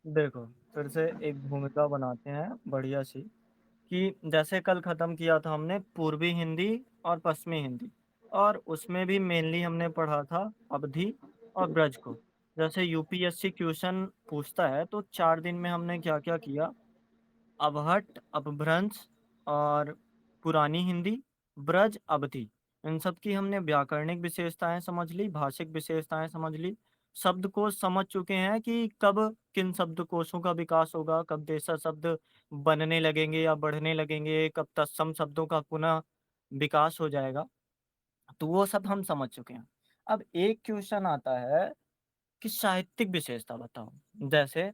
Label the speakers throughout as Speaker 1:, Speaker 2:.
Speaker 1: देखो, फिर से एक भूमिका बनाते हैं बढ़िया सी, कि जैसे कल खत्म किया था हमने पूर्वी हिंदी और पश्चिमी हिंदी, और उसमें भी मेनली हमने पढ़ा था अवधी और ब्रज को। जैसे यूपीएससी क्वेश्चन पूछता है तो 4 दिन में हमने क्या क्या किया। अबहट, अपभ्रंश और पुरानी हिंदी, ब्रज, अवधि, इन सब की हमने व्याकरणिक विशेषताएं समझ ली, भाषिक विशेषताएं समझ ली, शब्दकोश समझ चुके हैं कि कब किन शब्दकोशों का विकास होगा, कब देशज शब्द बनने लगेंगे या बढ़ने लगेंगे, कब तत्सम शब्दों का पुनः विकास हो जाएगा। तो वो सब हम समझ चुके हैं। अब एक क्वेश्चन आता है कि साहित्यिक विशेषता बताओ। जैसे,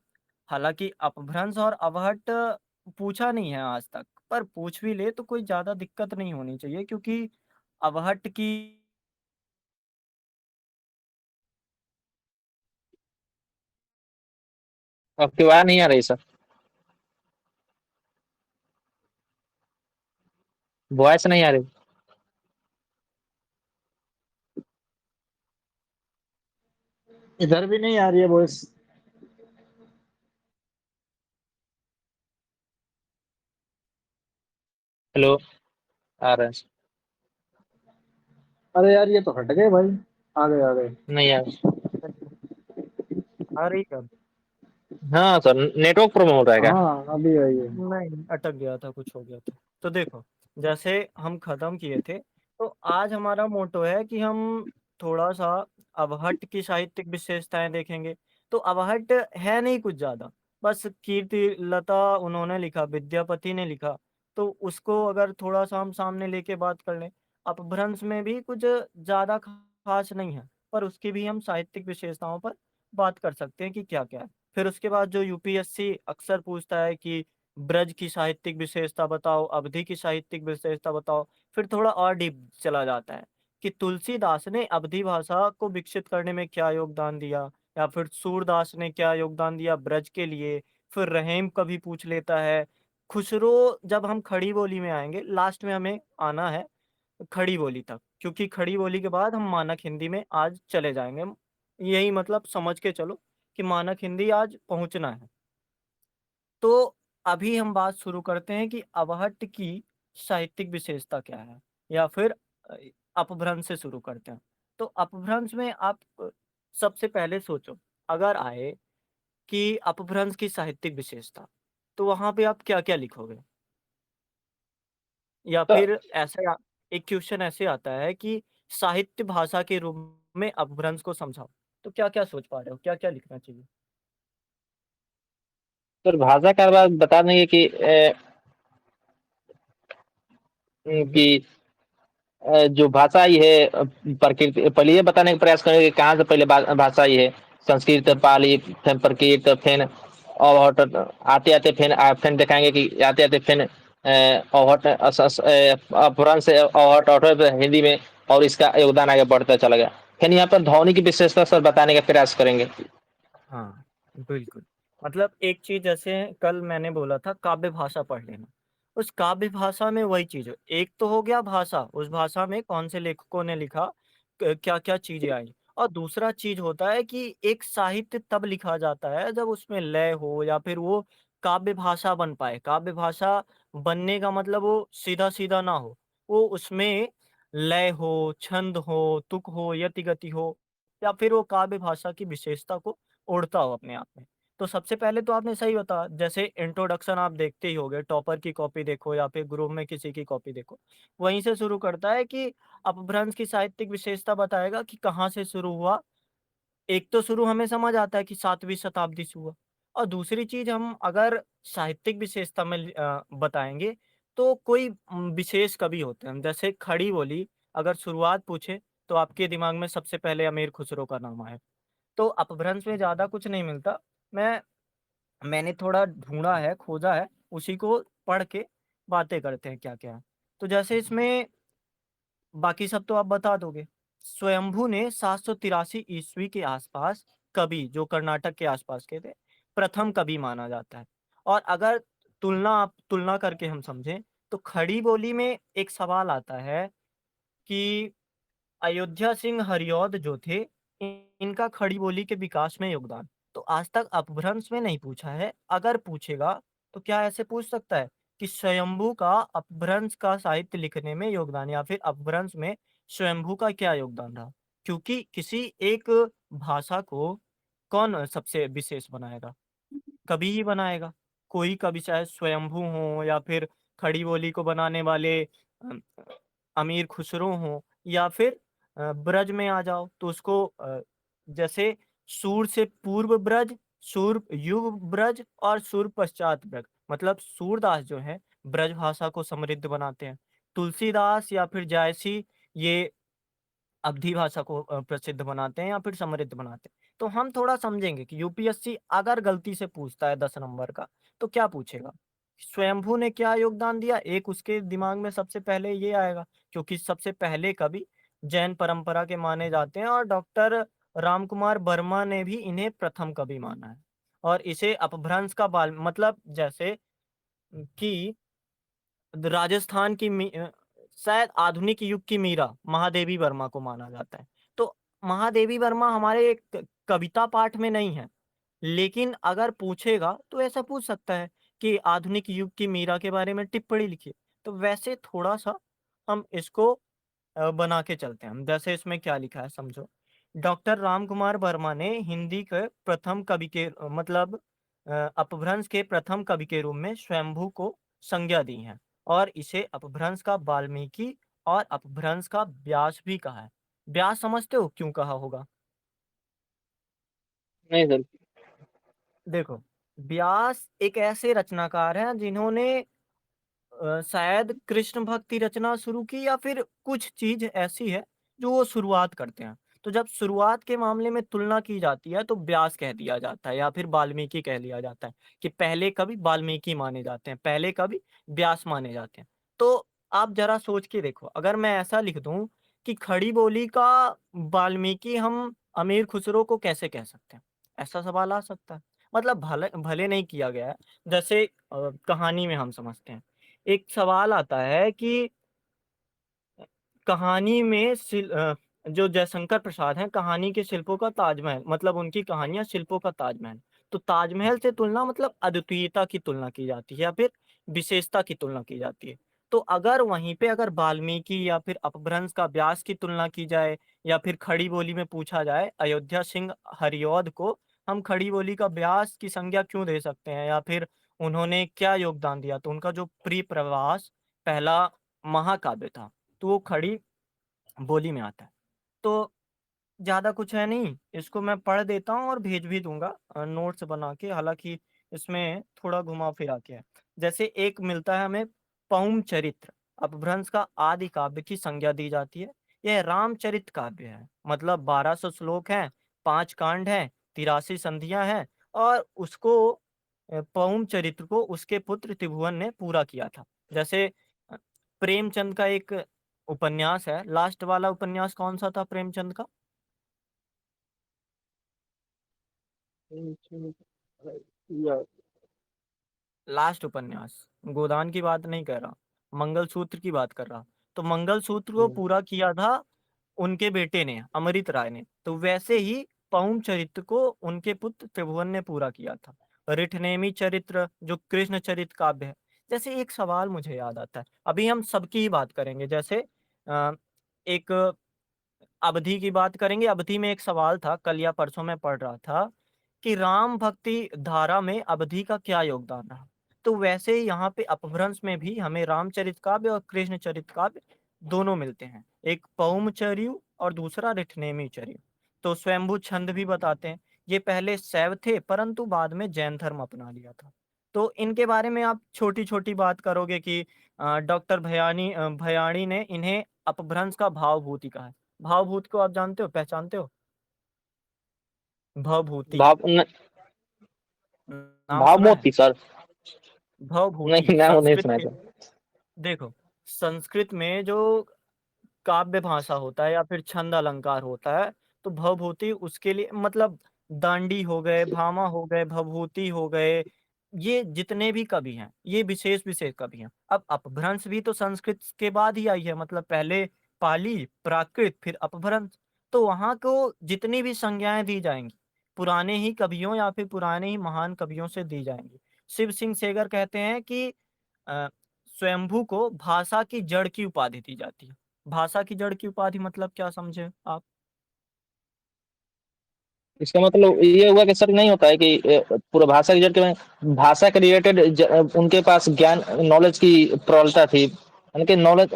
Speaker 1: हालांकि अपभ्रंश और अवहट पूछा नहीं है आज तक, पर पूछ भी ले तो कोई ज्यादा दिक्कत नहीं होनी चाहिए, क्योंकि अवहट की
Speaker 2: आपकी आवाज नहीं आ रही सर। वॉइस नहीं आ रही।
Speaker 3: इधर भी नहीं आ रही है वॉइस।
Speaker 2: हेलो। आ रहा है।
Speaker 3: अरे यार, ये तो हट गए भाई। आ गए आ गए।
Speaker 2: नहीं आ रहा।
Speaker 1: आ रही है।
Speaker 2: हाँ सर, नेटवर्क प्रॉब्लम हो रहा है क्या?
Speaker 3: हाँ, अभी आई है।
Speaker 1: नहीं, अटक गया था, कुछ हो गया था। तो देखो, जैसे हम खत्म किए थे, तो आज हमारा मोटो है कि हम थोड़ा सा अवहट की साहित्यिक विशेषताएं देखेंगे। तो अवहट है नहीं कुछ ज्यादा, बस कीर्ति लता उन्होंने लिखा, विद्यापति ने लिखा, तो उसको अगर थोड़ा सा हम सामने लेके बात कर लें। अपभ्रंश में भी कुछ ज्यादा खास नहीं है, पर उसकी भी हम साहित्यिक विशेषताओं पर बात कर सकते हैं कि क्या क्या है। फिर उसके बाद जो यूपीएससी अक्सर पूछता है कि ब्रज की साहित्यिक विशेषता बताओ, अवधि की साहित्यिक विशेषता बताओ, फिर थोड़ा और डीप चला जाता है कि तुलसीदास ने अवधि भाषा को विकसित करने में क्या योगदान दिया, या फिर सूरदास ने क्या योगदान दिया ब्रज के लिए। फिर रहीम कभी पूछ लेता है। खुसरो, जब हम खड़ी बोली में आएंगे, लास्ट में हमें आना है खड़ी बोली तक, क्योंकि खड़ी बोली के बाद हम मानक हिंदी में आज चले जाएंगे। यही मतलब समझ के चलो कि मानक हिंदी आज पहुंचना है। तो अभी हम बात शुरू करते हैं कि अवहट्ट की साहित्यिक विशेषता क्या है, या फिर अ, अपभ्रंश से शुरू करते हैं। तो अपभ्रंश में आप सबसे पहले सोचो, अगर आए कि अपभ्रंश की साहित्यिक विशेषता, तो वहां पे आप क्या क्या लिखोगे। या
Speaker 2: तो
Speaker 1: फिर एक क्वेश्चन ऐसे आता है कि साहित्य भाषा के रूप में अपभ्रंश को समझाओ, तो क्या क्या सोच पा रहे हो, क्या क्या लिखना चाहिए।
Speaker 2: सर, भाषा का बात बता देंगे कि
Speaker 1: हम्म।
Speaker 2: कि जो भाषा आई है प्रकृति, पहले ये बताने का प्रयास करेंगे कि कहाँ से पहले भाषा आई है। संस्कृत, पाली, फिर प्रकृत, फिर अवहट, आते आते फिर दिखाएंगे कि आते आते फिर अवहट, अपभ्रंश से अवहट, अवहट हिंदी में, और इसका योगदान आगे बढ़ता चला गया। फिर यहाँ पर ध्वनि की विशेषता सर बताने का प्रयास करेंगे।
Speaker 1: हाँ, बिल्कुल। मतलब एक चीज, जैसे कल मैंने बोला था काव्य भाषा पढ़ लेना, उस काव्य भाषा में वही चीज है। एक तो हो गया भाषा, उस भाषा में कौन से लेखकों ने लिखा, क्या क्या चीजें आई। और दूसरा चीज होता है कि एक साहित्य तब लिखा जाता है जब उसमें लय हो, या फिर वो काव्य भाषा बन पाए। काव्य भाषा बनने का मतलब वो सीधा सीधा ना हो, वो उसमें लय हो, छंद हो, तुक हो, यति गति हो, या फिर वो काव्य भाषा की विशेषता को उड़ता हो अपने आप में। तो सबसे पहले तो आपने सही बताया, जैसे इंट्रोडक्शन आप देखते ही होगे, टॉपर की कॉपी देखो या फिर ग्रुप में किसी की कॉपी देखो, वहीं से शुरू करता है कि अपभ्रंश की साहित्यिक विशेषता बताएगा कि कहाँ से शुरू हुआ। एक तो शुरू हमें समझ आता है कि 7वीं शताब्दी से हुआ, और दूसरी चीज हम अगर साहित्यिक विशेषता में बताएंगे, तो कोई विशेष कवि होते हैं। जैसे खड़ी बोली अगर शुरुआत पूछे, तो आपके दिमाग में सबसे पहले अमीर खुसरो का नाम आए। तो अपभ्रंश में ज्यादा कुछ नहीं मिलता। मैंने थोड़ा ढूंढा है, खोजा है, उसी को पढ़ के बातें करते हैं क्या क्या है। तो जैसे इसमें बाकी सब तो आप बता दोगे। स्वयंभू ने 783 ईस्वी के आसपास, कवि जो कर्नाटक के आसपास के थे, प्रथम कवि माना जाता है। और अगर आप तुलना करके हम समझें, तो खड़ी बोली में एक सवाल आता है कि अयोध्या सिंह हरिऔध जो थे, इनका खड़ी बोली के विकास में योगदान। तो आज तक अपभ्रंश में नहीं पूछा है। अगर पूछेगा तो क्या ऐसे पूछ सकता है कि स्वयंभू का अपभ्रंश का साहित्य लिखने में योगदान, या फिर अपभ्रंश में स्वयंभू का क्या योगदान रहा? क्योंकि किसी एक भाषा को कौन सबसे विशेष बनाएगा? कवि ही बनाएगा। कोई कवि चाहे स्वयंभू हो, या फिर खड़ी बोली को बनाने वाले अ, अमीर खुसरो हों, या फिर ब्रज में आ जाओ तो उसको जैसे सूर से पूर्व ब्रज, सूर युग ब्रज और सूर पश्चात ब्रज, मतलब सूरदास जो है ब्रज भाषा को समृद्ध बनाते हैं। तुलसीदास या फिर जायसी ये अवधी भाषा को प्रसिद्ध बनाते हैं या फिर समृद्ध बनाते हैं। तो हम थोड़ा समझेंगे कि यूपीएससी अगर गलती से पूछता है 10 नंबर का तो क्या पूछेगा, स्वयंभू ने क्या योगदान दिया, एक उसके दिमाग में सबसे पहले ये आएगा, क्योंकि सबसे पहले कवि जैन परंपरा के माने जाते हैं और डॉक्टर रामकुमार वर्मा ने भी इन्हें प्रथम कवि माना है। और इसे अपभ्रंश का बाल मतलब जैसे कि राजस्थान की शायद आधुनिक युग की मीरा महादेवी वर्मा को माना जाता है। तो महादेवी वर्मा हमारे एक कविता पाठ में नहीं है, लेकिन अगर पूछेगा तो ऐसा पूछ सकता है कि आधुनिक युग की मीरा के बारे में टिप्पणी लिखिए। तो वैसे थोड़ा सा हम इसको बना के चलते हैं। जैसे इसमें क्या लिखा है समझो। डॉक्टर रामकुमार वर्मा ने हिंदी के प्रथम कवि के मतलब अपभ्रंश के प्रथम कवि के रूप में स्वयंभू को संज्ञा दी है, और इसे अपभ्रंश का वाल्मीकि और अपभ्रंश का व्यास भी कहा है। व्यास समझते हो क्यों कहा होगा?
Speaker 2: नहीं सर।
Speaker 1: देखो, व्यास एक ऐसे रचनाकार हैं जिन्होंने शायद कृष्ण भक्ति रचना शुरू की, या फिर कुछ चीज ऐसी है जो वो शुरुआत करते हैं। तो जब शुरुआत के मामले में तुलना की जाती है तो व्यास कह दिया जाता है या फिर वाल्मीकि कह लिया जाता है, कि पहले कवि वाल्मीकि माने जाते हैं, पहले कवि व्यास माने जाते हैं। तो आप जरा सोच के देखो, अगर मैं ऐसा लिख दूं कि खड़ी बोली का वाल्मीकि हम अमीर खुसरो को कैसे कह सकते हैं, ऐसा सवाल आ सकता है। मतलब भले भले नहीं किया गया है। जैसे कहानी में हम समझते हैं, एक सवाल आता है कि कहानी में जो जयशंकर प्रसाद हैं, कहानी के शिल्पों का ताजमहल, मतलब उनकी कहानियां शिल्पों का ताजमहल। तो ताजमहल से तुलना मतलब अद्वितीयता की तुलना की जाती है या फिर विशेषता की तुलना की जाती है। तो अगर वहीं पे अगर वाल्मीकि या फिर अपभ्रंश का व्यास की तुलना की जाए, या फिर खड़ी बोली में पूछा जाए अयोध्या सिंह हरिऔध को हम खड़ी बोली का व्यास की संज्ञा क्यों दे सकते हैं, या फिर उन्होंने क्या योगदान दिया, तो उनका जो प्रिय प्रवास पहला महाकाव्य था, तो वो खड़ी बोली में आता है। तो ज़्यादा कुछ है नहीं, इसको मैं पढ़ देता हूँ और भेज भी दूंगा नोट्स बना के, हालांकि इसमें थोड़ा घुमा फिरा के है। जैसे एक मिलता है हमें पौम चरित्र, अपभ्रंश का आदि काव्य की संज्ञा दी जाती है। यह रामचरित काव्य है, मतलब 1200 श्लोक हैं, 5 कांड हैं, 83 संधियां हैं, और उसको पौम चरित्र को उसके पुत्र त्रिभुवन ने पूरा किया था। जैसे अ, प्रेमचंद का एक उपन्यास है, लास्ट वाला उपन्यास कौन सा था प्रेमचंद का?
Speaker 2: या-
Speaker 1: लास्ट उपन्यास, गोदान की बात नहीं कर रहा, मंगलसूत्र की बात कर रहा। तो मंगलसूत्र को पूरा किया था उनके बेटे ने, अमृत राय ने। तो वैसे ही पौम चरित्र को उनके पुत्र त्रिभुवन ने पूरा किया था। रिठनेमी चरित्र जो कृष्ण चरित्र काव्य है। जैसे एक सवाल मुझे याद आता है, अभी हम सबकी ही बात करेंगे। जैसे एक अवधि की बात करेंगे। अवधि में एक सवाल था, कल या परसों में पढ़ रहा था कि राम भक्ति धारा में अवधि का क्या योगदान रहा। तो वैसे ही यहाँ पे अपभ्रंश में भी हमें रामचरित काव्य और कृष्ण चरित काव्य दोनों मिलते हैं, एक पौमचर्यु और दूसरा रिठनेमीचर्यु। तो स्वयंभू छंद भी बताते हैं। ये पहले शैव थे परंतु बाद में जैन धर्म अपना लिया था। तो इनके बारे में आप छोटी छोटी बात करोगे कि डॉक्टर भयाणी ने इन्हें अपभ्रंश का भावभूति कहा है। भावभूत को आप जानते हो, पहचानते हो? भवभूति
Speaker 2: भाव
Speaker 1: नाम
Speaker 2: भाव
Speaker 1: सुना है?
Speaker 2: मोती सर।
Speaker 1: भवभूति
Speaker 2: नहीं, नाम नहीं
Speaker 1: संस्कृत
Speaker 2: सुना
Speaker 1: के,
Speaker 2: सर।
Speaker 1: देखो संस्कृत में जो काव्य भाषा होता है या फिर छंद अलंकार होता है, तो भवभूति उसके लिए मतलब दांडी हो गए, भामा हो गए, भवभूति हो गए, ये जितने भी कवि हैं ये विशेष विशेष कवि हैं। अब अपभ्रंश भी तो संस्कृत के बाद ही आई है, मतलब पहले पाली प्राकृत फिर अपभ्रंश। तो वहां को जितनी भी संज्ञाएं दी जाएंगी पुराने ही कवियों या फिर पुराने ही महान कवियों से दी जाएँगी। शिव सिंह सेगर कहते हैं कि अ, स्वयंभू को भाषा की जड़ की उपाधि दी जाती है। भाषा की जड़ की उपाधि मतलब क्या समझे आप?
Speaker 2: इसका मतलब ये हुआ कि सर नहीं होता है कि पूरा भाषा की जड़ के भाषा के रिलेटेड उनके पास ज्ञान नॉलेज की प्रबलता थी, उनके नॉलेज।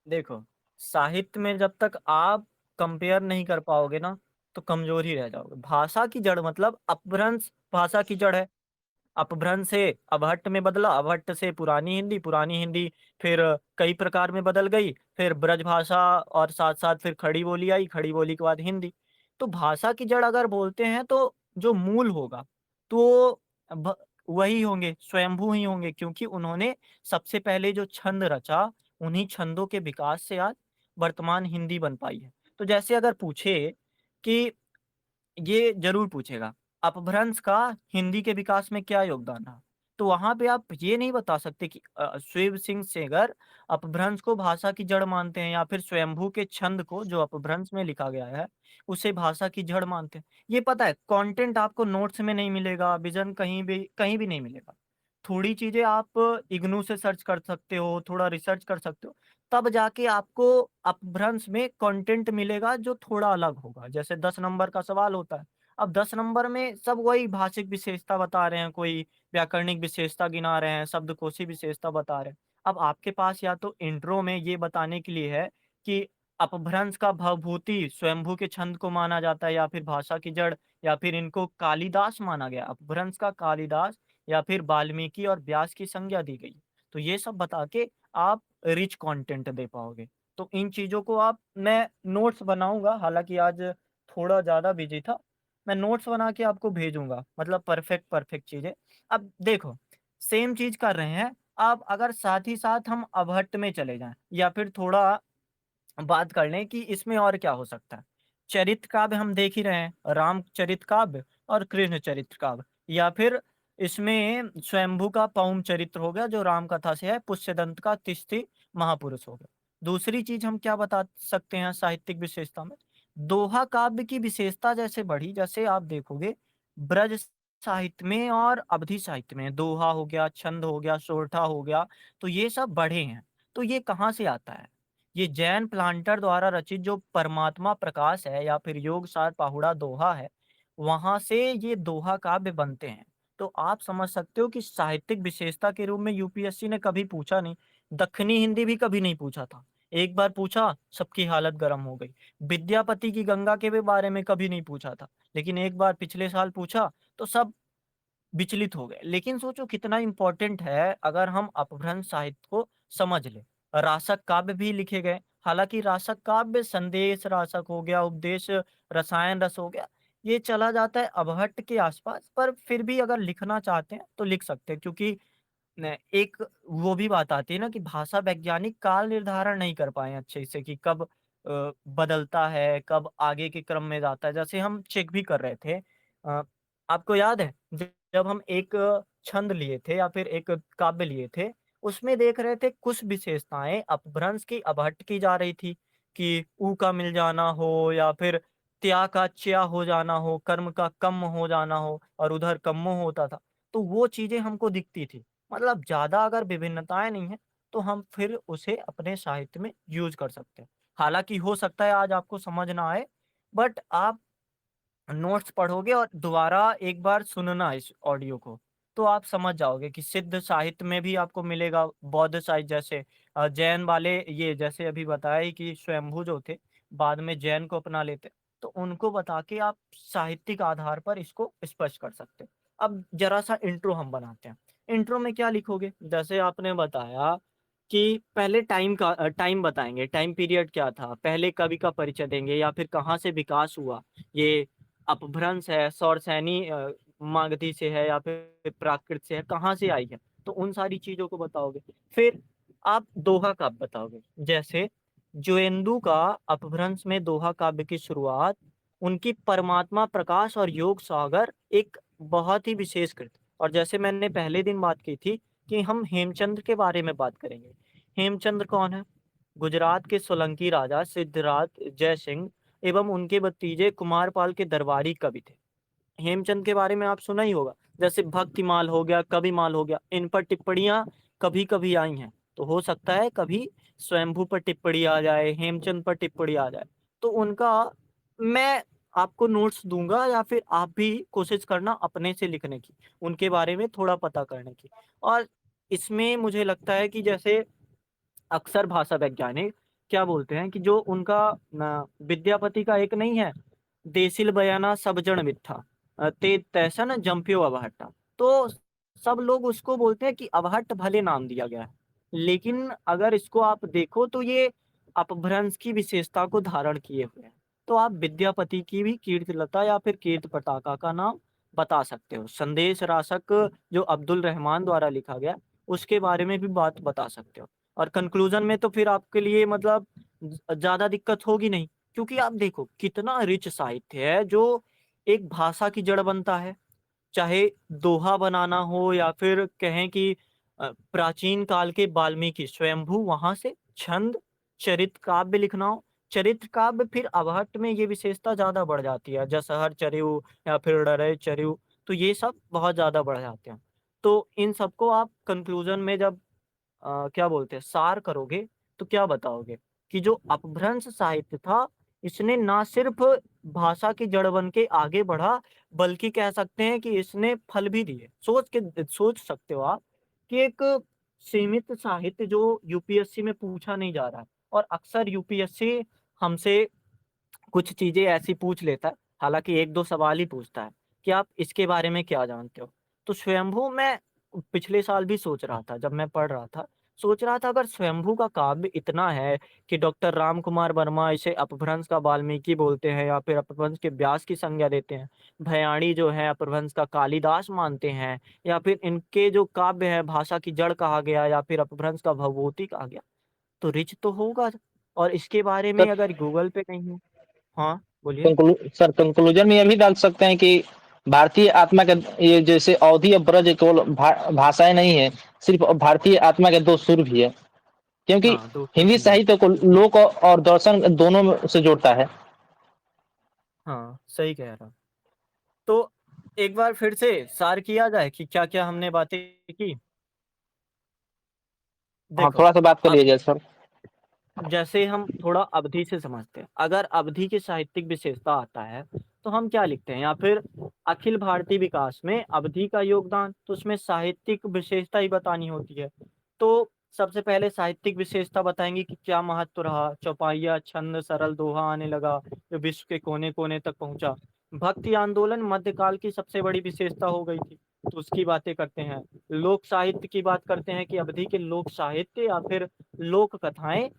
Speaker 1: देखो, साहित्य में जब तक आप कंपेयर नहीं कर पाओगे ना, तो कमज़ोर ही रह जाओगे। भाषा की जड़ मतलब अपभ्रंश भाषा की जड़ है। अपभ्रंश से अबहट्ट में बदला, अबहट्ट से पुरानी हिंदी फिर कई प्रकार में बदल गई, फिर ब्रजभाषा और साथ-साथ फिर खड़ी बोली आई, खड़ी बोली के बाद हिंदी। तो भाषा की जड़ अगर बोलते हैं तो जो मूल होगा, तो भ वही होंगे, स्वयंभू ही होंगे क्योंकि उन्होंने सबसे पहले जो छंद रचा, उन्हीं छंदों के विकास से आज वर्तमान हिंदी बन पाई है। तो जैसे अगर पूछे कि ये ज़रूर पूछेगा, अपभ्रंश का हिंदी के विकास में क्या योगदान रहा? तो वहाँ पे आप ये नहीं बता सकते कि शिव सिंह सेगर अपभ्रंश को भाषा की जड़ मानते हैं या फिर स्वयंभू के छंद को जो अपभ्रंश में लिखा गया है, उसे भाषा की जड़ मानते हैं। ये पता है कंटेंट आपको नोट्स में नहीं मिलेगा, विज़न कहीं भी नहीं मिलेगा। थोड़ी चीज़ें आप इग्नू से सर्च कर सकते हो, थोड़ा रिसर्च कर सकते हो, तब जाके आपको अपभ्रंश में कंटेंट मिलेगा जो थोड़ा अलग होगा। जैसे 10 नंबर का सवाल होता है, अब 10 नंबर में सब वही भाषिक विशेषता बता रहे हैं, कोई व्याकरणिक विशेषता गिना रहे हैं, शब्दकोशी विशेषता बता रहे हैं। अब आपके पास या तो इंट्रो में ये बताने के लिए है कि अपभ्रंश का भवभूति स्वयंभू के छंद को माना जाता है या फिर भाषा की जड़ या फिर इनको कालिदास माना गया। अपभ्रंश का कालिदास या फिर वाल्मीकि और व्यास की संज्ञा दी गई। तो ये सब बता के आप रिच कंटेंट दे पाओगे। तो इन चीज़ों को आप मैं नोट्स बनाऊँगा, हालाँकि आज थोड़ा ज़्यादा बिज़ी था। मैं नोट्स बना के आपको भेजूँगा, मतलब परफेक्ट चीज़ें। अब देखो, सेम चीज़ कर रहे हैं, अब अगर साथ ही साथ हम अबहट्ट में चले जाएँ या फिर थोड़ा बात कर लें कि इसमें और क्या हो सकता है। चरित्र काव्य हम देख ही रहे हैं, रामचरित काव्य और कृष्ण चरित्र काव्य या फिर इसमें स्वयंभू का पौम चरित्र हो गया जो राम कथा से है, पुष्यदंत का तिष्ठि महापुरुष हो गया। दूसरी चीज़ हम क्या बता सकते हैं साहित्यिक विशेषता में, दोहा काव्य की विशेषता जैसे बढ़ी, जैसे आप देखोगे ब्रज साहित्य में और अवधी साहित्य में दोहा हो गया, छंद हो गया, सोरठा हो गया, तो ये सब बढ़े हैं। तो ये कहाँ से आता है? ये जैन प्लांटर द्वारा रचित जो परमात्मा प्रकाश है या फिर योगसार पाहुड़ा दोहा है, वहाँ से ये दोहा काव्य बनते हैं। तो आप समझ सकते हो कि साहित्यिक विशेषता के रूप में यूपीएससी ने कभी पूछा नहीं, दक्खनी हिंदी भी कभी नहीं पूछा था। एक बार पूछा, सबकी हालत गरम हो गई। विद्यापति की गंगा के भी बारे में कभी नहीं पूछा था, लेकिन एक बार पिछले साल पूछा, तो सब विचलित हो गए। लेकिन सोचो कितना इम्पोर्टेंट है अगर हम अपभ्रंश साहित्य को समझ लें। रासक काव्य भी लिखे गए। हालाँकि रासक काव्य संदेश रासक हो गया, उपदेश रसायन रस हो गया, ये चला जाता है अबहट्ट के आसपास, पर फिर भी अगर लिखना चाहते हैं तो लिख सकते हैं क्योंकि न एक वो भी बात आती है ना कि भाषा वैज्ञानिक काल निर्धारण नहीं कर पाए अच्छे से कि कब बदलता है, कब आगे के क्रम में जाता है। जैसे हम चेक भी कर रहे थे आपको याद है जब हम एक छंद लिए थे या फिर एक काव्य लिए थे, उसमें देख रहे थे कुछ विशेषताएँ अपभ्रंश की अबहट्ट की जा रही थी कि ऊ का मिल जाना हो या फिर त्या का च्या हो जाना हो, कर्म का कम हो जाना हो और उधर कम्मो होता था। तो वो चीज़ें हमको दिखती थी। मतलब ज़्यादा अगर विभिन्नताएँ नहीं हैं, तो हम फिर उसे अपने साहित्य में यूज़ कर सकते हैं। हालाँकि हो सकता है आज आपको समझ ना आए, बट आप नोट्स पढ़ोगे और दोबारा एक बार सुनना इस ऑडियो को, तो आप समझ जाओगे कि सिद्ध साहित्य में भी आपको मिलेगा, बौद्ध साहित्य जैसे जैन वाले ये जैसे अभी बताया ही कि स्वयंभू जो थे, बाद में जैन को अपना लेते, तो उनको बता के आप साहित्यिक आधार पर इसको स्पष्ट कर सकते हैं। अब ज़रा-सा इंट्रो हम बनाते हैं। इंट्रो में क्या लिखोगे? जैसे आपने बताया कि पहले टाइम बताएँगे, टाइम पीरियड क्या था, पहले कवि का परिचय देंगे या फिर कहाँ से विकास हुआ, ये अपभ्रंश है, सौरसैनी मागधी से है या फिर प्राकृत से है, कहाँ से आई है? तो उन सारी चीज़ों को बताओगे। फिर आप दोहा काव्य बताओगे। जैसे जोएंदू का अपभ्रंश में दोहा काव्य की शुरुआत उनकी परमात्मा प्रकाश और योग सागर एक बहुत ही विशेष कृत और जैसे मैंने पहले दिन बात की थी कि हम हेमचंद्र के बारे में बात करेंगे। हेमचंद्र कौन है? गुजरात के सोलंकी राजा सिद्धराज जयसिंह एवं उनके भतीजे कुमारपाल के दरबारी कवि थे। हेमचंद के बारे में आप सुना ही होगा, जैसे भक्तिमाल हो गया, कविमाल हो गया, इन पर टिप्पणियाँ कभी-कभी आई हैं। तो हो सकता है कभी स्वयंभू पर टिप्पणी आ जाए, हेमचंद पर टिप्पणी आ जाए। तो उनका मैं आपको नोट्स दूँगा या फिर आप भी कोशिश करना अपने से लिखने की, उनके बारे में थोड़ा पता करने की। और इसमें मुझे लगता है कि जैसे अक्सर भाषा वैज्ञानिक क्या बोलते हैं कि जो उनका विद्यापति का एक नहीं है, देसिल बयाना सब जन मिथ्या ते तैसन जंप्यो अवहट्टा। तो सब लोग उसको बोलते हैं कि अवहट्ट भले नाम दिया गया है, लेकिन अगर इसको आप देखो तो ये अपभ्रंश की विशेषता को धारण किए हुए है। तो आप विद्यापति की भी कीर्तिलता या फिर कीर्ति पताका का नाम बता सकते हो। संदेश रासक जो अब्दुल रहमान द्वारा लिखा गया, उसके बारे में भी बात बता सकते हो। और कंक्लूजन में तो फिर आपके लिए मतलब ज़्यादा दिक्कत होगी नहीं, क्योंकि आप देखो कितना रिच साहित्य है जो एक भाषा की जड़ बनता है। चाहे दोहा बनाना हो या फिर कहें कि प्राचीन काल के वाल्मीकि स्वयंभू वहाँ से छंद, चरित्र काव्य लिखना हो। चरित्र काव्य फिर अवहट्ठ में ये विशेषता ज़्यादा बढ़ जाती है, जसहर चरिऊ या फिर डरे चरिऊ, तो ये सब बहुत ज़्यादा बढ़ जाते हैं। तो इन सबको आप कंक्लूजन में जब क्या बोलते हैं सार करोगे तो क्या बताओगे कि जो अपभ्रंश साहित्य था, इसने ना सिर्फ भाषा की जड़ बन के आगे बढ़ा, बल्कि कह सकते हैं कि इसने फल भी दिए। सोच सकते हो आप कि एक सीमित साहित्य जो यूपीएससी में पूछा नहीं जा रहा है, और अक्सर यूपीएससी हमसे कुछ चीज़ें ऐसी पूछ लेता है, हालाँकि 1-2 सवाल ही पूछता है कि आप इसके बारे में क्या जानते हो? तो स्वयंभू मैं पिछले साल भी सोच रहा था, जब मैं पढ़ रहा था, सोच रहा था अगर स्वयंभू का काव्य इतना है कि डॉक्टर रामकुमार वर्मा इसे अपभ्रंश का वाल्मीकि बोलते हैं या फिर अपभ्रंश के व्यास की संज्ञा देते हैं। भयाणी जो है अपभ्रंश का कालिदास मानते हैं, या फिर इनके जो काव्य है भाषा की जड़ कहा गया या फिर अपभ्रंश का भवभूति कहा गया, तो रिच तो होगा। और इसके बारे में
Speaker 2: सर
Speaker 1: अगर गूगल पे कहीं है। हाँ, बोलिए?
Speaker 2: कंक्लूजन में ये भी डाल सकते हैं कि भारतीय आत्मा के ये जैसे अवधि और ब्रज केवल भाषाएं नहीं है, सिर्फ भारतीय आत्मा के दो सुर भी है, क्योंकि
Speaker 1: हाँ, 2
Speaker 2: हिंदी
Speaker 1: भी है।
Speaker 2: साहित्य को लोक और दर्शन दोनों से जोड़ता है।
Speaker 1: हाँ, सही कह रहा। तो एक बार फिर से सार किया जाए कि क्या-क्या हमने बातें की?
Speaker 2: हाँ,
Speaker 1: देखो,
Speaker 2: थोड़ा सा बात कर
Speaker 1: अब
Speaker 2: लीजिए सर।
Speaker 1: जैसे हम थोड़ा अवधि से समझते हैं। अगर अवधि की साहित्यिक विशेषता आता है, तो हम क्या लिखते हैं? या फिर अखिल भारतीय विकास में अवधि का योगदान, तो उसमें साहित्यिक विशेषता ही बतानी होती है। तो सबसे पहले साहित्यिक विशेषता बताएँगे कि क्या महत्व रहा, चौपाइया, छंद, सरल दोहा आने लगा, जो विश्व के कोने-कोने तक पहुँचा। भक्ति आंदोलन मध्यकाल की सबसे बड़ी विशेषता हो गई थी, तो उसकी बातें करते हैं। लोक साहित्य की बात करते हैं कि अवधि के लोक साहित्य या फिर लोक कथाएँ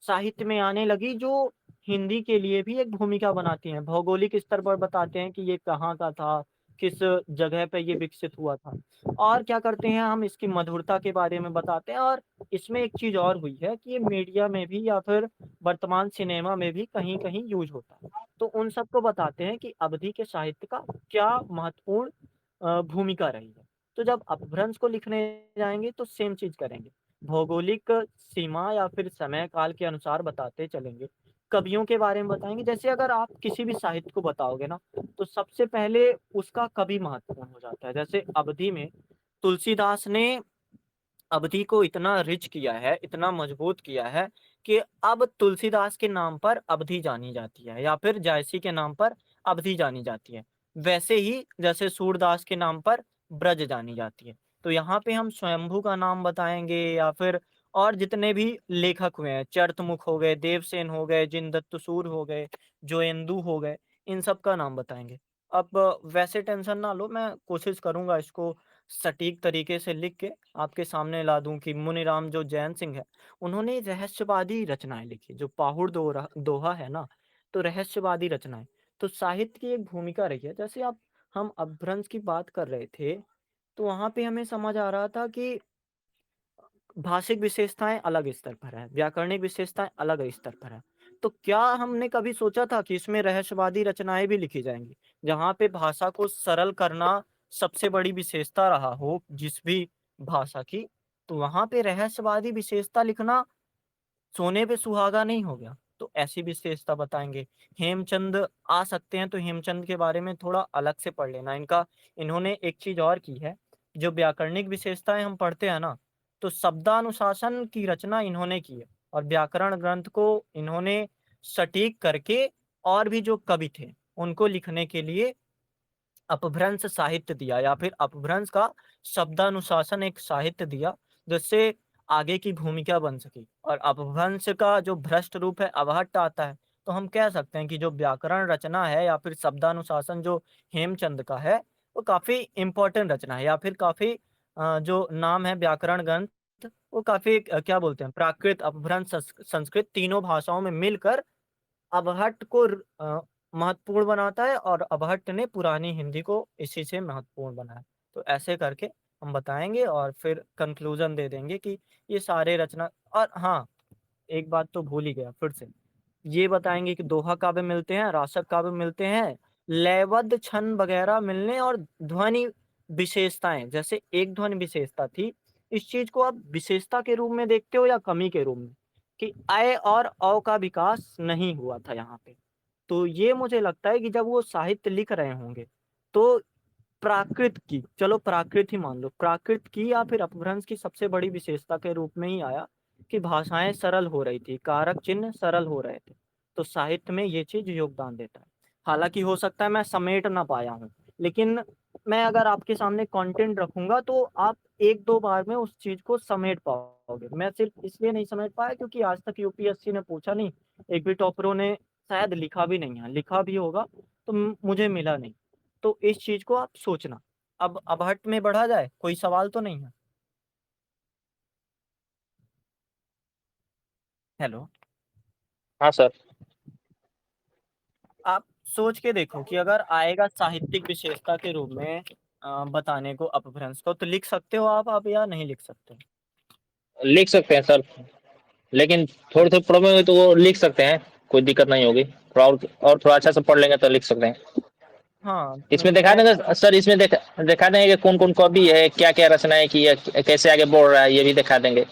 Speaker 1: साहित्य में आने लगी, जो हिंदी के लिए भी एक भूमिका बनाती हैं। भौगोलिक स्तर पर बताते हैं कि ये कहाँ का था, किस जगह पे ये विकसित हुआ था। और क्या करते हैं हम इसकी मधुरता के बारे में बताते हैं, और इसमें एक चीज़ और हुई है कि ये मीडिया में भी या फिर वर्तमान सिनेमा में भी कहीं-कहीं यूज़ होता है। तो उन सबको बताते हैं कि अवधि के साहित्य का क्या महत्वपूर्ण भूमिका रही है। तो जब अपभ्रंश को लिखने जाएँगे तो सेम चीज़ करेंगे। भौगोलिक सीमा या फिर समय काल के अनुसार बताते चलेंगे। कवियों के बारे में बताएँगे, जैसे अगर आप किसी भी साहित्य को बताओगे ना, तो सबसे पहले उसका कवि महत्वपूर्ण हो जाता है। जैसे अवधि में तुलसीदास ने अवधि को इतना रिच किया है, इतना मजबूत किया है कि अब तुलसीदास के नाम पर अवधि जानी जाती है या फिर जायसी के नाम पर अवधि जानी जाती है। वैसे ही जैसे सूरदास के नाम पर ब्रज जानी जाती है। तो यहाँ पे हम स्वयंभू का नाम बताएँगे या फिर और जितने भी लेखक हुए हैं, चरतमुख हो गए, देवसेन हो गए, जिनदत्तसूर हो गए, जोयेंदु हो गए, इन सब का नाम बताएँगे। अब वैसे टेंशन ना लो, मैं कोशिश करूँगा इसको सटीक तरीके से लिख के आपके सामने ला दूँ कि मुनिराम जो जैन सिंह है, उन्होंने रहस्यवादी रचनाएँ लिखी, जो पाहुड़ दोहा है ना, तो रहस्यवादी रचनाएँ। तो साहित्य की एक भूमिका रही है, जैसे आप हम अपभ्रंश की बात कर रहे थे, तो वहाँ पे हमें समझ आ रहा था कि भाषिक विशेषताएँ अलग स्तर पर हैं, व्याकरणिक विशेषताएँ अलग स्तर पर हैं। तो क्या हमने कभी सोचा था कि इसमें रहस्यवादी रचनाएँ भी लिखी जाएँगी? जहाँ पे भाषा को सरल करना सबसे बड़ी विशेषता रहा हो जिस भी भाषा की, तो वहाँ पे रहस्यवादी विशेषता लिखना सोने पे सुहागा नहीं हो गया। तो ऐसी विशेषता बताएँगे। हेमचंद आ सकते हैं, तो हेमचंद के बारे में थोड़ा अलग से पढ़ लेना। इन्होंने एक चीज़ और की है, जो व्याकरणिक विशेषताएँ हम पढ़ते हैं ना, तो शब्दानुशासन की रचना इन्होंने की है और व्याकरण ग्रंथ को इन्होंने सटीक करके और भी जो कवि थे, उनको लिखने के लिए अपभ्रंश साहित्य दिया या फिर अपभ्रंश का शब्दानुशासन एक साहित्य दिया, जिससे आगे की भूमिका बन सकी। और अपभ्रंश का जो भ्रष्ट रूप है अवहट्ट आता है, तो हम कह सकते हैं कि जो व्याकरण रचना है या फिर शब्दानुशासन जो हेमचंद का है, वो काफ़ी इम्पोर्टेंट रचना है या फिर काफ़ी जो नाम है व्याकरण ग्रंथ, वो काफ़ी क्या बोलते हैं, प्राकृत, अपभ्रंश, संस्कृत तीनों भाषाओं में मिलकर अबहट्ट को महत्वपूर्ण बनाता है और अबहट्ट ने पुरानी हिंदी को इसी से महत्वपूर्ण बनाया। तो ऐसे करके हम बताएँगे और फिर कन्क्लूज़न दे देंगे कि ये सारे रचना और हाँ, एक बात तो भूल ही गया फिर से। ये बताएँगे कि दोहा काव्य मिलते हैं, रासक काव्य मिलते हैं, लयबद्ध छंद वगैरह मिलने और ध्वनि विशेषताएँ, जैसे एक ध्वनि विशेषता थी, इस चीज़ को आप विशेषता के रूप में देखते हो या कमी के रूप में? कि अ और औ का विकास नहीं हुआ था यहाँ पे। तो ये मुझे लगता है कि जब वो साहित्य लिख रहे होंगे, तो प्राकृत की, चलो प्राकृत ही मान लो, प्राकृत की या फिर अपभ्रंश की सबसे बड़ी विशेषता के रूप में ही आया कि भाषाएँ सरल हो रही थी, कारक चिन्ह सरल हो रहे थे। तो साहित्य में ये चीज़ योगदान देता है। हालाँकि हो सकता है मैं समेट ना पाया हूँ, लेकिन मैं अगर आपके सामने कंटेंट रखूँगा तो आप 1-2 बार में उस चीज़ को समेट पाओगे। मैं सिर्फ़ इसलिए नहीं समेट पाया क्योंकि आज तक यूपीएससी ने पूछा नहीं, एक भी टॉपरों ने शायद लिखा भी नहीं है, लिखा भी होगा तो मुझे मिला नहीं। तो इस चीज़ को आप सोचना। अब अबहट्ट में बढ़ा जाए, कोई सवाल तो नहीं है? हेलो,
Speaker 2: हाँ सर।
Speaker 1: आप सोच के देखो कि अगर आएगा साहित्यिक विशेषता के रूप में बताने को अपभ्रंश को, तो लिख सकते हो आप या नहीं लिख सकते?
Speaker 2: लिख सकते हैं सर, लेकिन थोड़ी थोड़ी प्रॉब्लम हुई तो वो लिख सकते हैं, कोई दिक्कत नहीं होगी। थोड़ा और थोड़ा अच्छा से पढ़ लेंगे तो लिख सकते हैं।
Speaker 1: हाँ,
Speaker 2: इसमें दिखा
Speaker 1: मैं
Speaker 2: देंगे सर, इसमें दिखा देंगे कि कौन कौन कवि है, क्या क्या रचनाएं की है, कैसे आगे बढ़ रहा है, ये भी दिखा देंगे।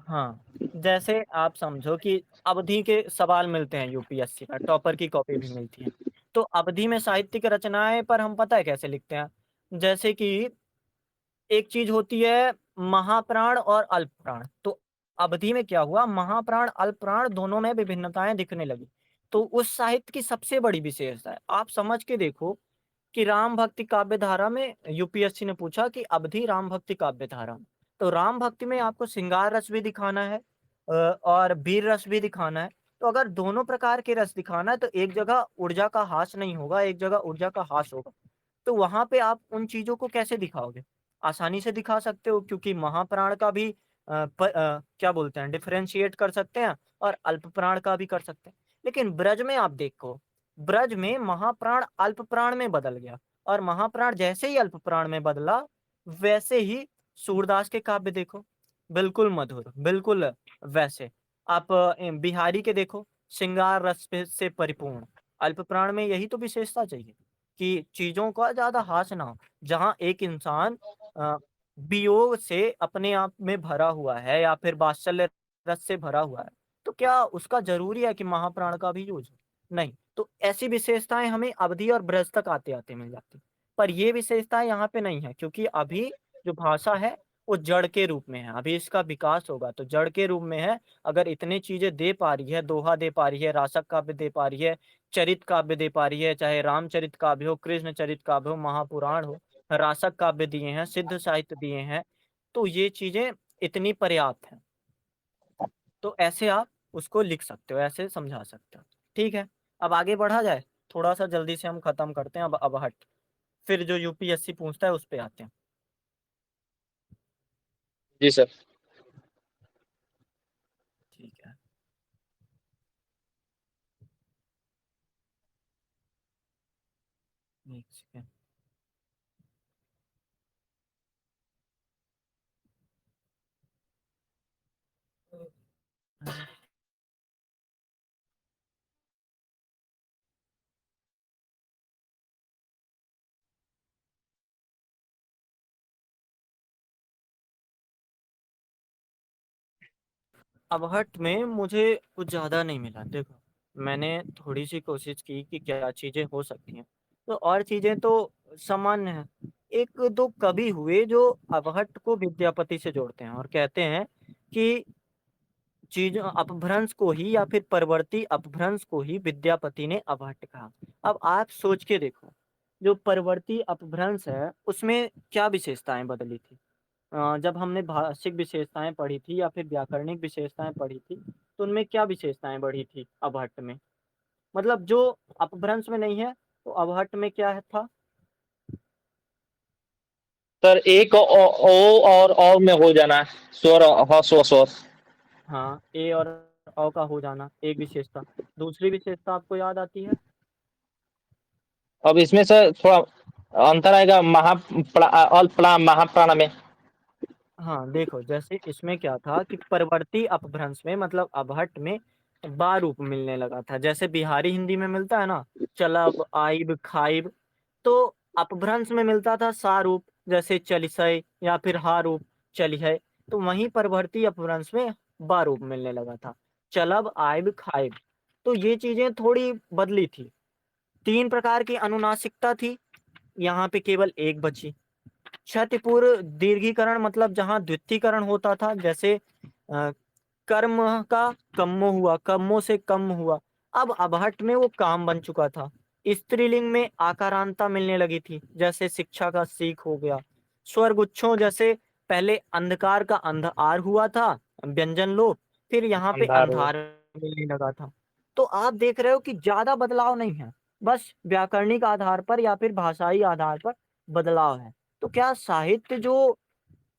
Speaker 1: हाँ, जैसे आप समझो कि अवधि के सवाल मिलते हैं यूपीएससी का, टॉपर की कॉपी भी मिलती है। तो अवधि में साहित्यिक रचनाएँ पर हम पता है कैसे लिखते हैं? जैसे कि एक चीज़ होती है महाप्राण और अल्पप्राण। तो अवधि में क्या हुआ, महाप्राण, अल्पप्राण दोनों में विभिन्नताएँ दिखने लगी। तो उस साहित्य की सबसे बड़ी विशेषता है। आप समझ के देखो कि राम भक्ति काव्य धारा में यूपीएससी ने पूछा कि अवधि राम भक्ति काव्य धारा में। तो राम भक्ति में आपको श्रृंगार रस भी दिखाना है और वीर रस भी दिखाना है। तो अगर दोनों प्रकार के रस दिखाना है तो एक जगह ऊर्जा का ह्रास नहीं होगा, एक जगह ऊर्जा का ह्रास होगा। तो वहाँ पे आप उन चीज़ों को कैसे दिखाओगे? आसानी से दिखा सकते हो क्योंकि महाप्राण का भी क्या बोलते हैं, डिफरेंशिएट कर सकते हैं और अल्पप्राण का भी कर सकते हैं। लेकिन ब्रज में आप देखो, ब्रज में महाप्राण अल्पप्राण में बदल गया और महाप्राण जैसे ही अल्पप्राण में बदला, वैसे ही सूरदास के काव्य देखो, बिल्कुल मधुर, बिल्कुल वैसे। आप बिहारी के देखो, श्रृंगार रस से परिपूर्ण। अल्पप्राण में यही तो विशेषता चाहिए कि चीज़ों का ज़्यादा ह्रास ना हो। जहाँ एक इंसान अ, वियोग से अपने आप में भरा हुआ है या फिर वात्सल्य रस से भरा हुआ है, तो क्या उसका ज़रूरी है कि महाप्राण का भी यूज़ हो? नहीं। तो ऐसी विशेषताएँ हमें अवधि और ब्रज तक आते-आते मिल जाती। पर ये विशेषताएँ यहाँ पे नहीं है क्योंकि अभी जो भाषा है, वो जड़ के रूप में है। अभी इसका विकास होगा तो जड़ के रूप में है। अगर इतनी चीज़ें दे पा रही है, दोहा दे पा रही है, रासक काव्य दे पा रही है, चरित काव्य दे पा रही है, चाहे रामचरित काव्य हो, कृष्ण चरित काव्य हो, महापुराण हो, रासक काव्य दिए हैं, सिद्ध साहित्य दिए हैं, तो ये चीज़ें इतनी पर्याप्त हैं। तो ऐसे आप उसको लिख सकते हो, ऐसे समझा सकते हो। ठीक है, अब आगे बढ़ा जाए? थोड़ा-सा जल्दी से हम खत्म करते हैं अब अबहट्ठ, फिर जो यूपीएससी पूछता है उस पे आते हैं।
Speaker 2: जी सर।
Speaker 1: ठीक है। एक सेकंड। अबहट्ठ में मुझे कुछ ज़्यादा नहीं मिला, देखो। मैंने थोड़ी-सी कोशिश की कि क्या चीज़ें हो सकती हैं, तो और चीज़ें तो सामान्य हैं। 1-2 कवि हुए जो अबहट्ठ को विद्यापति से जोड़ते हैं और कहते हैं कि चीज़ अपभ्रंश को ही या फिर परवर्ती अपभ्रंश को ही विद्यापति ने अबहट्ठ कहा। अब आप सोच के देखो, जो परवर्ती अपभ्रंश है, उसमें क्या विशेषताएँ बदली थी? जब हमने भाषिक विशेषताएँ पढ़ी थी या फिर व्याकरणिक विशेषताएँ पढ़ी थी, तो उनमें क्या विशेषताएँ बढ़ी थी अबहट्ठ में? मतलब जो अपभ्रंश में नहीं है, तो अबहट्ठ में क्या है था?
Speaker 2: सर एक ओ और में हो जाना, स्वर ह्रस्व व स्वर।
Speaker 1: हाँ, ए और अ का हो जाना, एक विशेषता। दूसरी विशेषता आपको याद आती है?
Speaker 2: अब इसमें सर थोड़ा अंतर आएगा अल्प महाप्राण में।
Speaker 1: हाँ, देखो जैसे इसमें क्या था कि परवर्ती अपभ्रंश में मतलब अबहट्ठ में बा रूप मिलने लगा था। जैसे बिहारी हिंदी में मिलता है ना, चलब, आइब, खाइब, तो अपभ्रंश में मिलता था सा रूप, जैसे चलिसय या फिर हा रूप, चलिहै। तो वहीं परवर्ती अपभ्रंश में बा रूप मिलने लगा था, चलब, आइब, खाइब। तो ये चीज़ें थोड़ी बदली थी। 3 प्रकार की अनुनासिकता थी, यहाँ पे केवल 1 बची। क्षतिपूर्व दीर्घीकरण मतलब जहाँ द्वित्वीकरण होता था, जैसे कर्म का कम्मो हुआ, कम्मो से कम हुआ। अब अबहट्ठ में वो काम बन चुका था। स्त्रीलिंग में आकारांता मिलने लगी थी, जैसे शिक्षा का सीख हो गया। स्वर गुच्छों जैसे पहले अंधकार का अंधार हुआ था, व्यंजन लोप, फिर यहाँ पे
Speaker 2: अंधार हो।
Speaker 1: अंधार मिलने लगा था। तो आप देख रहे हो कि ज्यादा बदलाव नहीं है, बस व्याकरणिक आधार पर या फिर भाषाई आधार पर बदलाव है। तो क्या साहित्य जो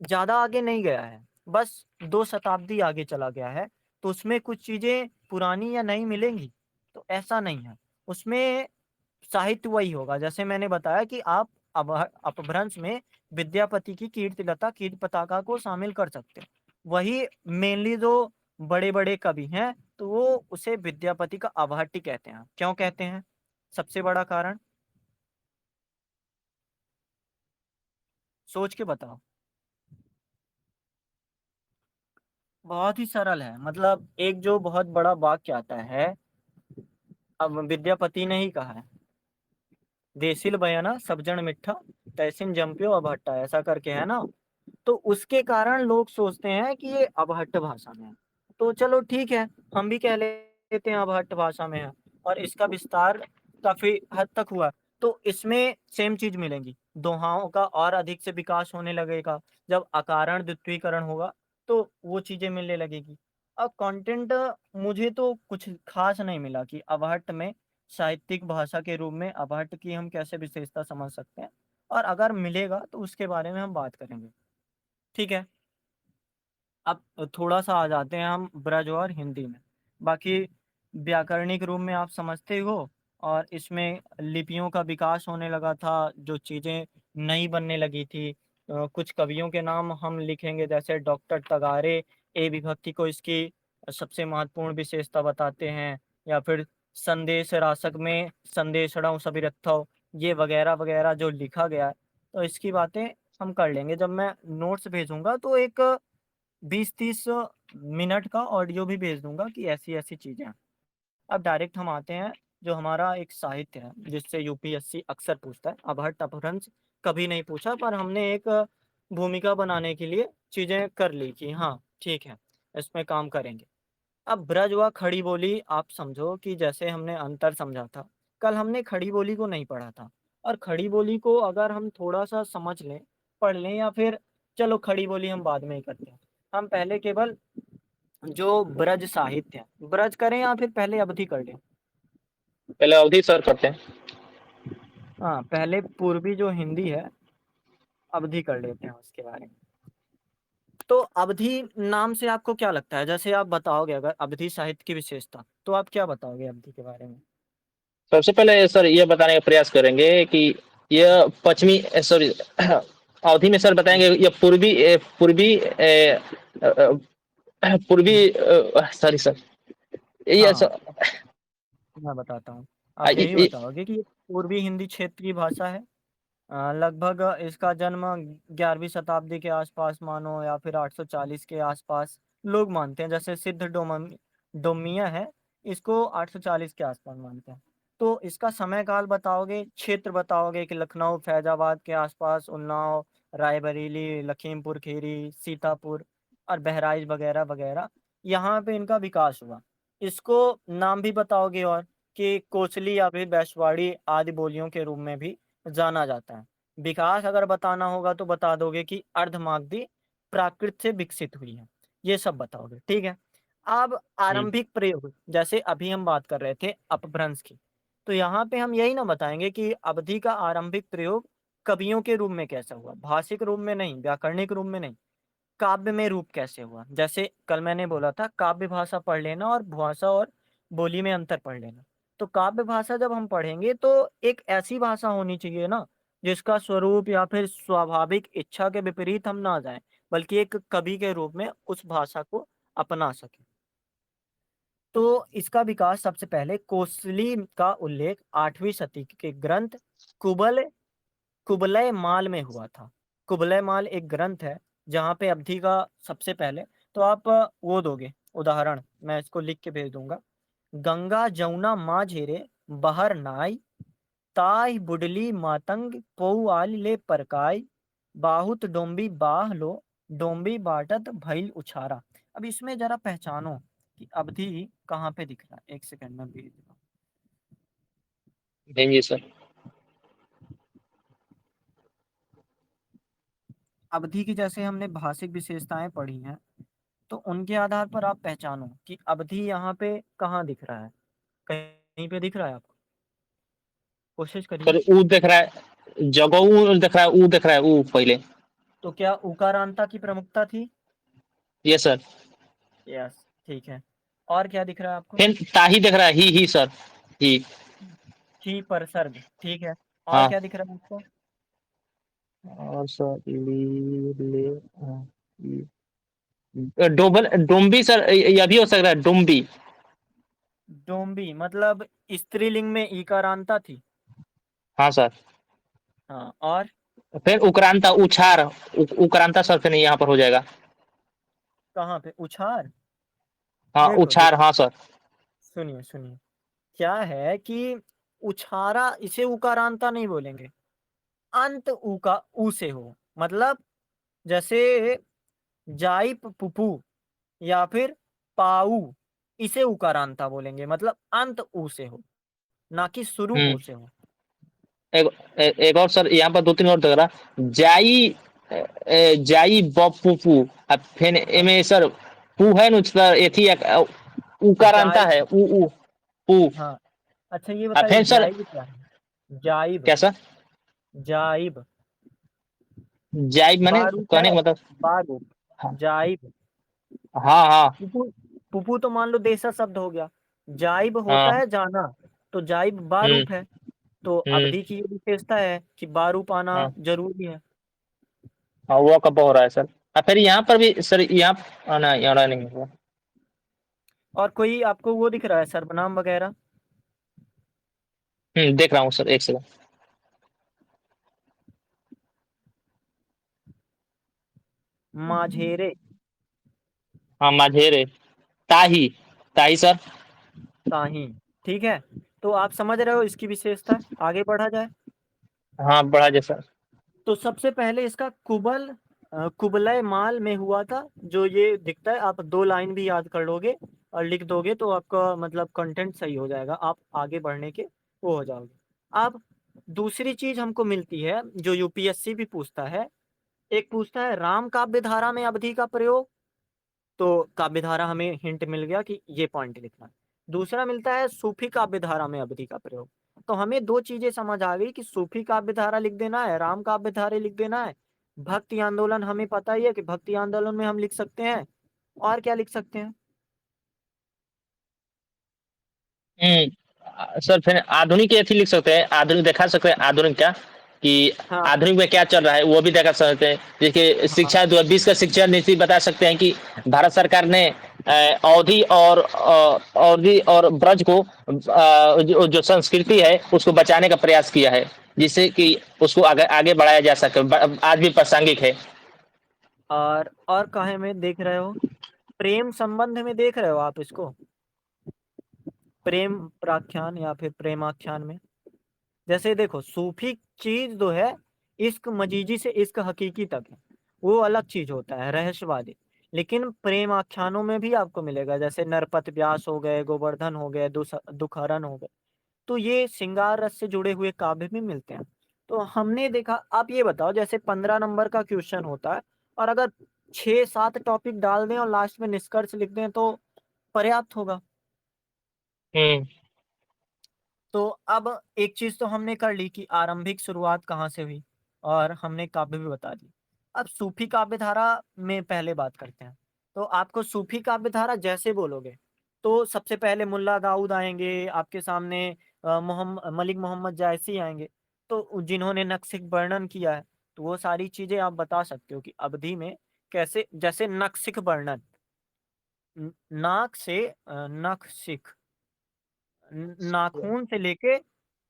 Speaker 1: ज़्यादा आगे नहीं गया है, बस 2 शताब्दी आगे चला गया है, तो उसमें कुछ चीज़ें पुरानी या नई मिलेंगी? तो ऐसा नहीं है। उसमें साहित्य वही होगा, जैसे मैंने बताया कि आप अपभ्रंश में विद्यापति की कीर्तिलता, कीर्ति पताका को शामिल कर सकते हैं। वही मेनली जो बड़े-बड़े कवि हैं, तो वो उसे विद्यापति का अबहट्ठ ही कहते हैं। क्यों कहते हैं? सबसे बड़ा कारण सोच के बताओ। बहुत ही सरल है, मतलब एक जो बहुत बड़ा वाक्य आता है, अब विद्यापति ने ही कहा है, देसिल बयाना सब जन मिठा, तैसिन जम्पियो अभट्टा, ऐसा करके है ना। तो उसके कारण लोग सोचते हैं कि ये अबहट्ठ भाषा में है। तो चलो ठीक है, हम भी कह लेते हैं अबहट्ठ भाषा में है, और इसका विस्तार काफी हद तक हुआ। तो इसमें सेम चीज मिलेंगी, दोहाओं का और अधिक से विकास होने लगेगा। जब अकारण द्वित्वीकरण होगा, तो वो चीजें मिलने लगेगी। अब कंटेंट मुझे तो कुछ खास नहीं मिला कि अबहट्ठ में साहित्यिक भाषा के रूप में अबहट्ठ की हम कैसे विशेषता समझ सकते हैं, और अगर मिलेगा तो उसके बारे में हम बात करेंगे। ठीक है। अब थोड़ा-सा आ जाते हैं हम ब्रज और हिंदी में। बाकी व्याकरणिक रूप में आप समझते हो, और इसमें लिपियों का विकास होने लगा था, जो चीज़ें नई बनने लगी थी। कुछ कवियों के नाम हम लिखेंगे, जैसे डॉक्टर तगारे ए विभक्ति को इसकी सबसे महत्वपूर्ण विशेषता बताते हैं, या फिर संदेश रासक में संदेशणौ सबिरथौ, ये वगैरह-वगैरह जो लिखा गया है, तो इसकी बातें हम कर लेंगे। जब मैं नोट्स भेजूँगा तो एक 20-30 मिनट का ऑडियो भी भेज दूँगा कि ऐसी-ऐसी चीज़ें हैं। अब डायरेक्ट हम आते हैं, जो हमारा एक साहित्य है, जिससे यूपीएससी अक्सर पूछता है। अबहट्ठ अपभ्रंश कभी नहीं पूछा, पर हमने एक भूमिका बनाने के लिए चीज़ें कर ली कि हाँ, ठीक है, इसमें काम करेंगे। अब ब्रज व खड़ी बोली आप समझो कि जैसे हमने अंतर समझा था, कल हमने खड़ी बोली को नहीं पढ़ा था, और खड़ी बोली को अगर हम थोड़ा-सा समझ लें, पढ़ लें, या फिर चलो खड़ी बोली हम बाद में ही करते हैं। हम पहले केवल जो ब्रज साहित्य है, ब्रज करें या फिर पहले अवधि कर लें?
Speaker 2: पहले अवधि सर करते हैं।
Speaker 1: हाँ, पहले पूर्वी जो हिंदी है, अवधि कर लेते हैं उसके बारे में। तो अवधि नाम से आपको क्या लगता है? जैसे आप बताओगे अगर अवधि साहित्य की विशेषता, तो आप क्या बताओगे अवधि के बारे में?
Speaker 2: सबसे पहले सर ये बताने का प्रयास करेंगे कि यह पश्चिमी सॉरी अवधि में सर
Speaker 1: हुँ,
Speaker 2: बताएंगे ये पूर्वी सॉरी सर ये
Speaker 1: हाँ,
Speaker 2: सर
Speaker 1: मैं बताता हूँ। आप यही
Speaker 2: ये
Speaker 1: बताओगे कि ये पूर्वी हिंदी क्षेत्र की भाषा है। लगभग इसका जन्म 11वीं शताब्दी के आसपास मानो, या फिर 840 के आसपास लोग मानते हैं। जैसे सिद्ध डोमिया है, इसको 840 के आसपास मानते हैं। तो इसका समय काल बताओगे, क्षेत्र बताओगे कि लखनऊ, फैजाबाद के आसपास, उन्नाव, रायबरेली, लखीमपुर खीरी, सीतापुर और बहराइच वगैरह वगैरह, यहाँ पे इनका विकास हुआ। इसको नाम भी बताओगे और कि कोसली या फिर बैशवाड़ी आदि बोलियों के रूप में भी जाना जाता है। विकास अगर बताना होगा तो बता दोगे कि अर्धमागधी प्राकृत से विकसित हुई है, ये सब बताओगे, ठीक है। अब आरंभिक प्रयोग, जैसे अभी हम बात कर रहे थे अपभ्रंश की, तो यहाँ पे हम यही ना बताएंगे कि अवधि का आरंभिक प्रयोग कवियों के रूप में कैसा हुआ, भाषिक रूप में नहीं, व्याकरणिक रूप में नहीं, काव्य में रूप कैसे हुआ। जैसे कल मैंने बोला था काव्य भाषा पढ़ लेना और भाषा और बोली में अंतर पढ़ लेना। तो काव्य भाषा जब हम पढ़ेंगे तो एक ऐसी भाषा होनी चाहिए ना जिसका स्वरूप या फिर स्वाभाविक इच्छा के विपरीत हम ना जाएं, बल्कि एक कवि के रूप में उस भाषा को अपना सके। तो इसका विकास सबसे पहले कोसली का उल्लेख 8वीं शती के ग्रंथ कुबलय माल में हुआ था। कुबलय माल एक ग्रंथ है जहाँ पे अवधि का सबसे पहले, तो आप वो दोगे उदाहरण, मैं इसको लिख के भेज दूंगा। गंगा जमुना माँ झेरे बहर नाई, ताई बुडली मातंग पौआल ले परकाई, बाहुत डोम्बी बाह लो, डोम्बी बाटत भइल उछारा। अब इसमें जरा पहचानो कि अवधि कहाँ पे दिख रहा है, एक सेकंड में भेज दूंगा।
Speaker 2: भेजिए सर।
Speaker 1: अवधि की जैसे हमने भाषिक विशेषताएं पढ़ी हैं, तो उनके आधार पर आप पहचानो कि अवधि यहाँ पे कहाँ दिख रहा है, कहीं पे दिख रहा है आपको, कोशिश करिए।
Speaker 2: सर ऊ दिख रहा है, जगऊ दिख रहा है, ऊ दिख रहा है, ऊ पहले।
Speaker 1: तो क्या उकारांता की प्रमुखता थी?
Speaker 2: ये सर।
Speaker 1: यस, ठीक है। और क्या दिख रहा है आपको?
Speaker 2: फिर ताही दिख रहा है, ही सर, ही।
Speaker 1: ही पर सर्ग, ठीक है। और
Speaker 2: हाँ।
Speaker 1: क्या दिख रहा है आपको?
Speaker 2: और सर हाँ, डोबल डोम्बी सर, यह भी हो सकता है, डोम्बी।
Speaker 1: डोम्बी मतलब स्त्रीलिंग में इकारांता थी।
Speaker 2: हाँ सर।
Speaker 1: हाँ, और
Speaker 2: फिर उक्रांता उछार, उक्रांता सर फिर यहाँ पर हो जाएगा।
Speaker 1: कहाँ पे उछार?
Speaker 2: हाँ
Speaker 1: देखो
Speaker 2: उछार,
Speaker 1: देखो,
Speaker 2: हाँ सर।
Speaker 1: सुनिए सुनिए, क्या है कि उछारा इसे उकारांता नहीं बोलेंगे, अंत ऊ का ऊ से हो, मतलब जैसे जाई पुपू या फिर पाऊ, इसे उकारांता बोलेंगे, मतलब अंत ऊ से हो, ना कि शुरू
Speaker 2: हम्म।
Speaker 1: ओ से हो।
Speaker 2: एक और सर, यहाँ पर दो तीन और दिख रहा, जाई जाई बपुपू। अब फिर
Speaker 1: हाँ,
Speaker 2: एमे सर पू है न सर, एथी उकारांता
Speaker 1: जाइब,
Speaker 2: है, ऊ पू।
Speaker 1: हाँ। अच्छा ये
Speaker 2: अब
Speaker 1: बताइए
Speaker 2: फिर सर
Speaker 1: जाइब क्या है? जाइब,
Speaker 2: कैसा,
Speaker 1: जाइब
Speaker 2: जाई मैंने
Speaker 1: बारूद
Speaker 2: कहने
Speaker 1: है,
Speaker 2: का मतलब।
Speaker 1: बारूद,
Speaker 2: हाँ
Speaker 1: जाइब।
Speaker 2: हाँ हाँ
Speaker 1: पुपू, पुपू तो मान लो देशा शब्द हो गया, जाइब होता
Speaker 2: हाँ।
Speaker 1: है जाना, तो जाइब बारूप है। तो
Speaker 2: हम्म।
Speaker 1: अवधि की ये विशेषता है कि बारूप आना
Speaker 2: हाँ
Speaker 1: जरूरी है।
Speaker 2: हाँ, वो कब हो रहा है सर। फिर यहाँ पर भी सर, यहाँ आना यहाँ नहीं हुआ।
Speaker 1: और कोई आपको वो दिख रहा है सर्वनाम वगैरह?
Speaker 2: देख रहा हूँ सर, एक सेकंड।
Speaker 1: माझेरे,
Speaker 2: हाँ माझेरे, ताही, ताही सर।
Speaker 1: ताही, ठीक है। तो आप समझ रहे हो इसकी विशेषता, आगे बढ़ा जाए।
Speaker 2: हाँ बढ़ा जैसा।
Speaker 1: तो सबसे पहले इसका कुबलय माल में हुआ था, जो ये दिखता है, आप दो लाइन भी याद कर लोगे और लिख दोगे तो आपका मतलब कंटेंट सही हो जाएगा, आप आगे बढ़ने के वो हो जाओगे। अब दूसरी चीज हमको मिलती है जो यूपीएससी भी पूछता है, एक पूछता है राम काव्य धारा में अवधि का प्रयोग, तो काव्य धारा हमें हिंट मिल गया कि ये पॉइंट लिखना है। दूसरा मिलता है सूफी काव्य धारा में अवधि का प्रयोग, तो हमें दो चीजें समझ आ गई कि सूफी काव्य धारा लिख देना है, राम काव्य धारा लिख देना है। भक्ति आंदोलन हमें पता ही है कि भक्ति आंदोलन में हम लिख सकते हैं, और क्या लिख सकते हैं?
Speaker 2: सर फिर आधुनिक ऐसी लिख सकते हैं, आधुनिक दिखा सकते हैं, आधुनिक क्या कि
Speaker 1: हाँ
Speaker 2: आधुनिक में क्या चल रहा है वो भी दिखा सकते हैं। देखिए
Speaker 1: हाँ
Speaker 2: शिक्षा 2020 का शिक्षा नीति बता सकते हैं कि भारत सरकार ने अवधि और अवधि और ब्रज को जो संस्कृति है उसको बचाने का प्रयास किया है, जिससे कि उसको आगे आगे बढ़ाया जा सके, आज भी प्रासंगिक है।
Speaker 1: और काहे में देख रहे हो, प्रेम संबंध में देख रहे हो आप इसको? प्रेम प्राख्यान या फिर प्रेमाख्यान में। जैसे देखो सूफी चीज जो है इश्क मजीजी से इश्क हकीकी तक है, वो अलग चीज होता है रहस्यवादी। लेकिन प्रेम आख्यानों में भी आपको मिलेगा, जैसे नरपत व्यास हो गए, गोवर्धन हो गए, दुखहरण हो गए, तो ये श्रृंगार रस से जुड़े हुए काव्य भी मिलते हैं। तो हमने देखा, आप ये बताओ जैसे 15 नंबर का क्वेश्चन होता है और अगर 6-7 टॉपिक डाल दें और लास्ट में निष्कर्ष लिख दें तो पर्याप्त होगा।
Speaker 2: हम्म।
Speaker 1: तो अब एक चीज तो हमने कर ली कि आरंभिक शुरुआत कहाँ से हुई, और हमने काव्य भी बता दी। अब सूफी काव्य धारा में पहले बात करते हैं। तो आपको सूफी काव्य धारा जैसे बोलोगे तो सबसे पहले मुल्ला दाऊद आएंगे आपके सामने, मोहम्मद मलिक मोहम्मद जायसी आएंगे, तो जिन्होंने नक्सिक वर्णन किया है। तो वो सारी चीजें आप बता सकते हो कि अवधि में कैसे, जैसे नक्सिक वर्णन, नाक से नखशिख, नाखून से लेके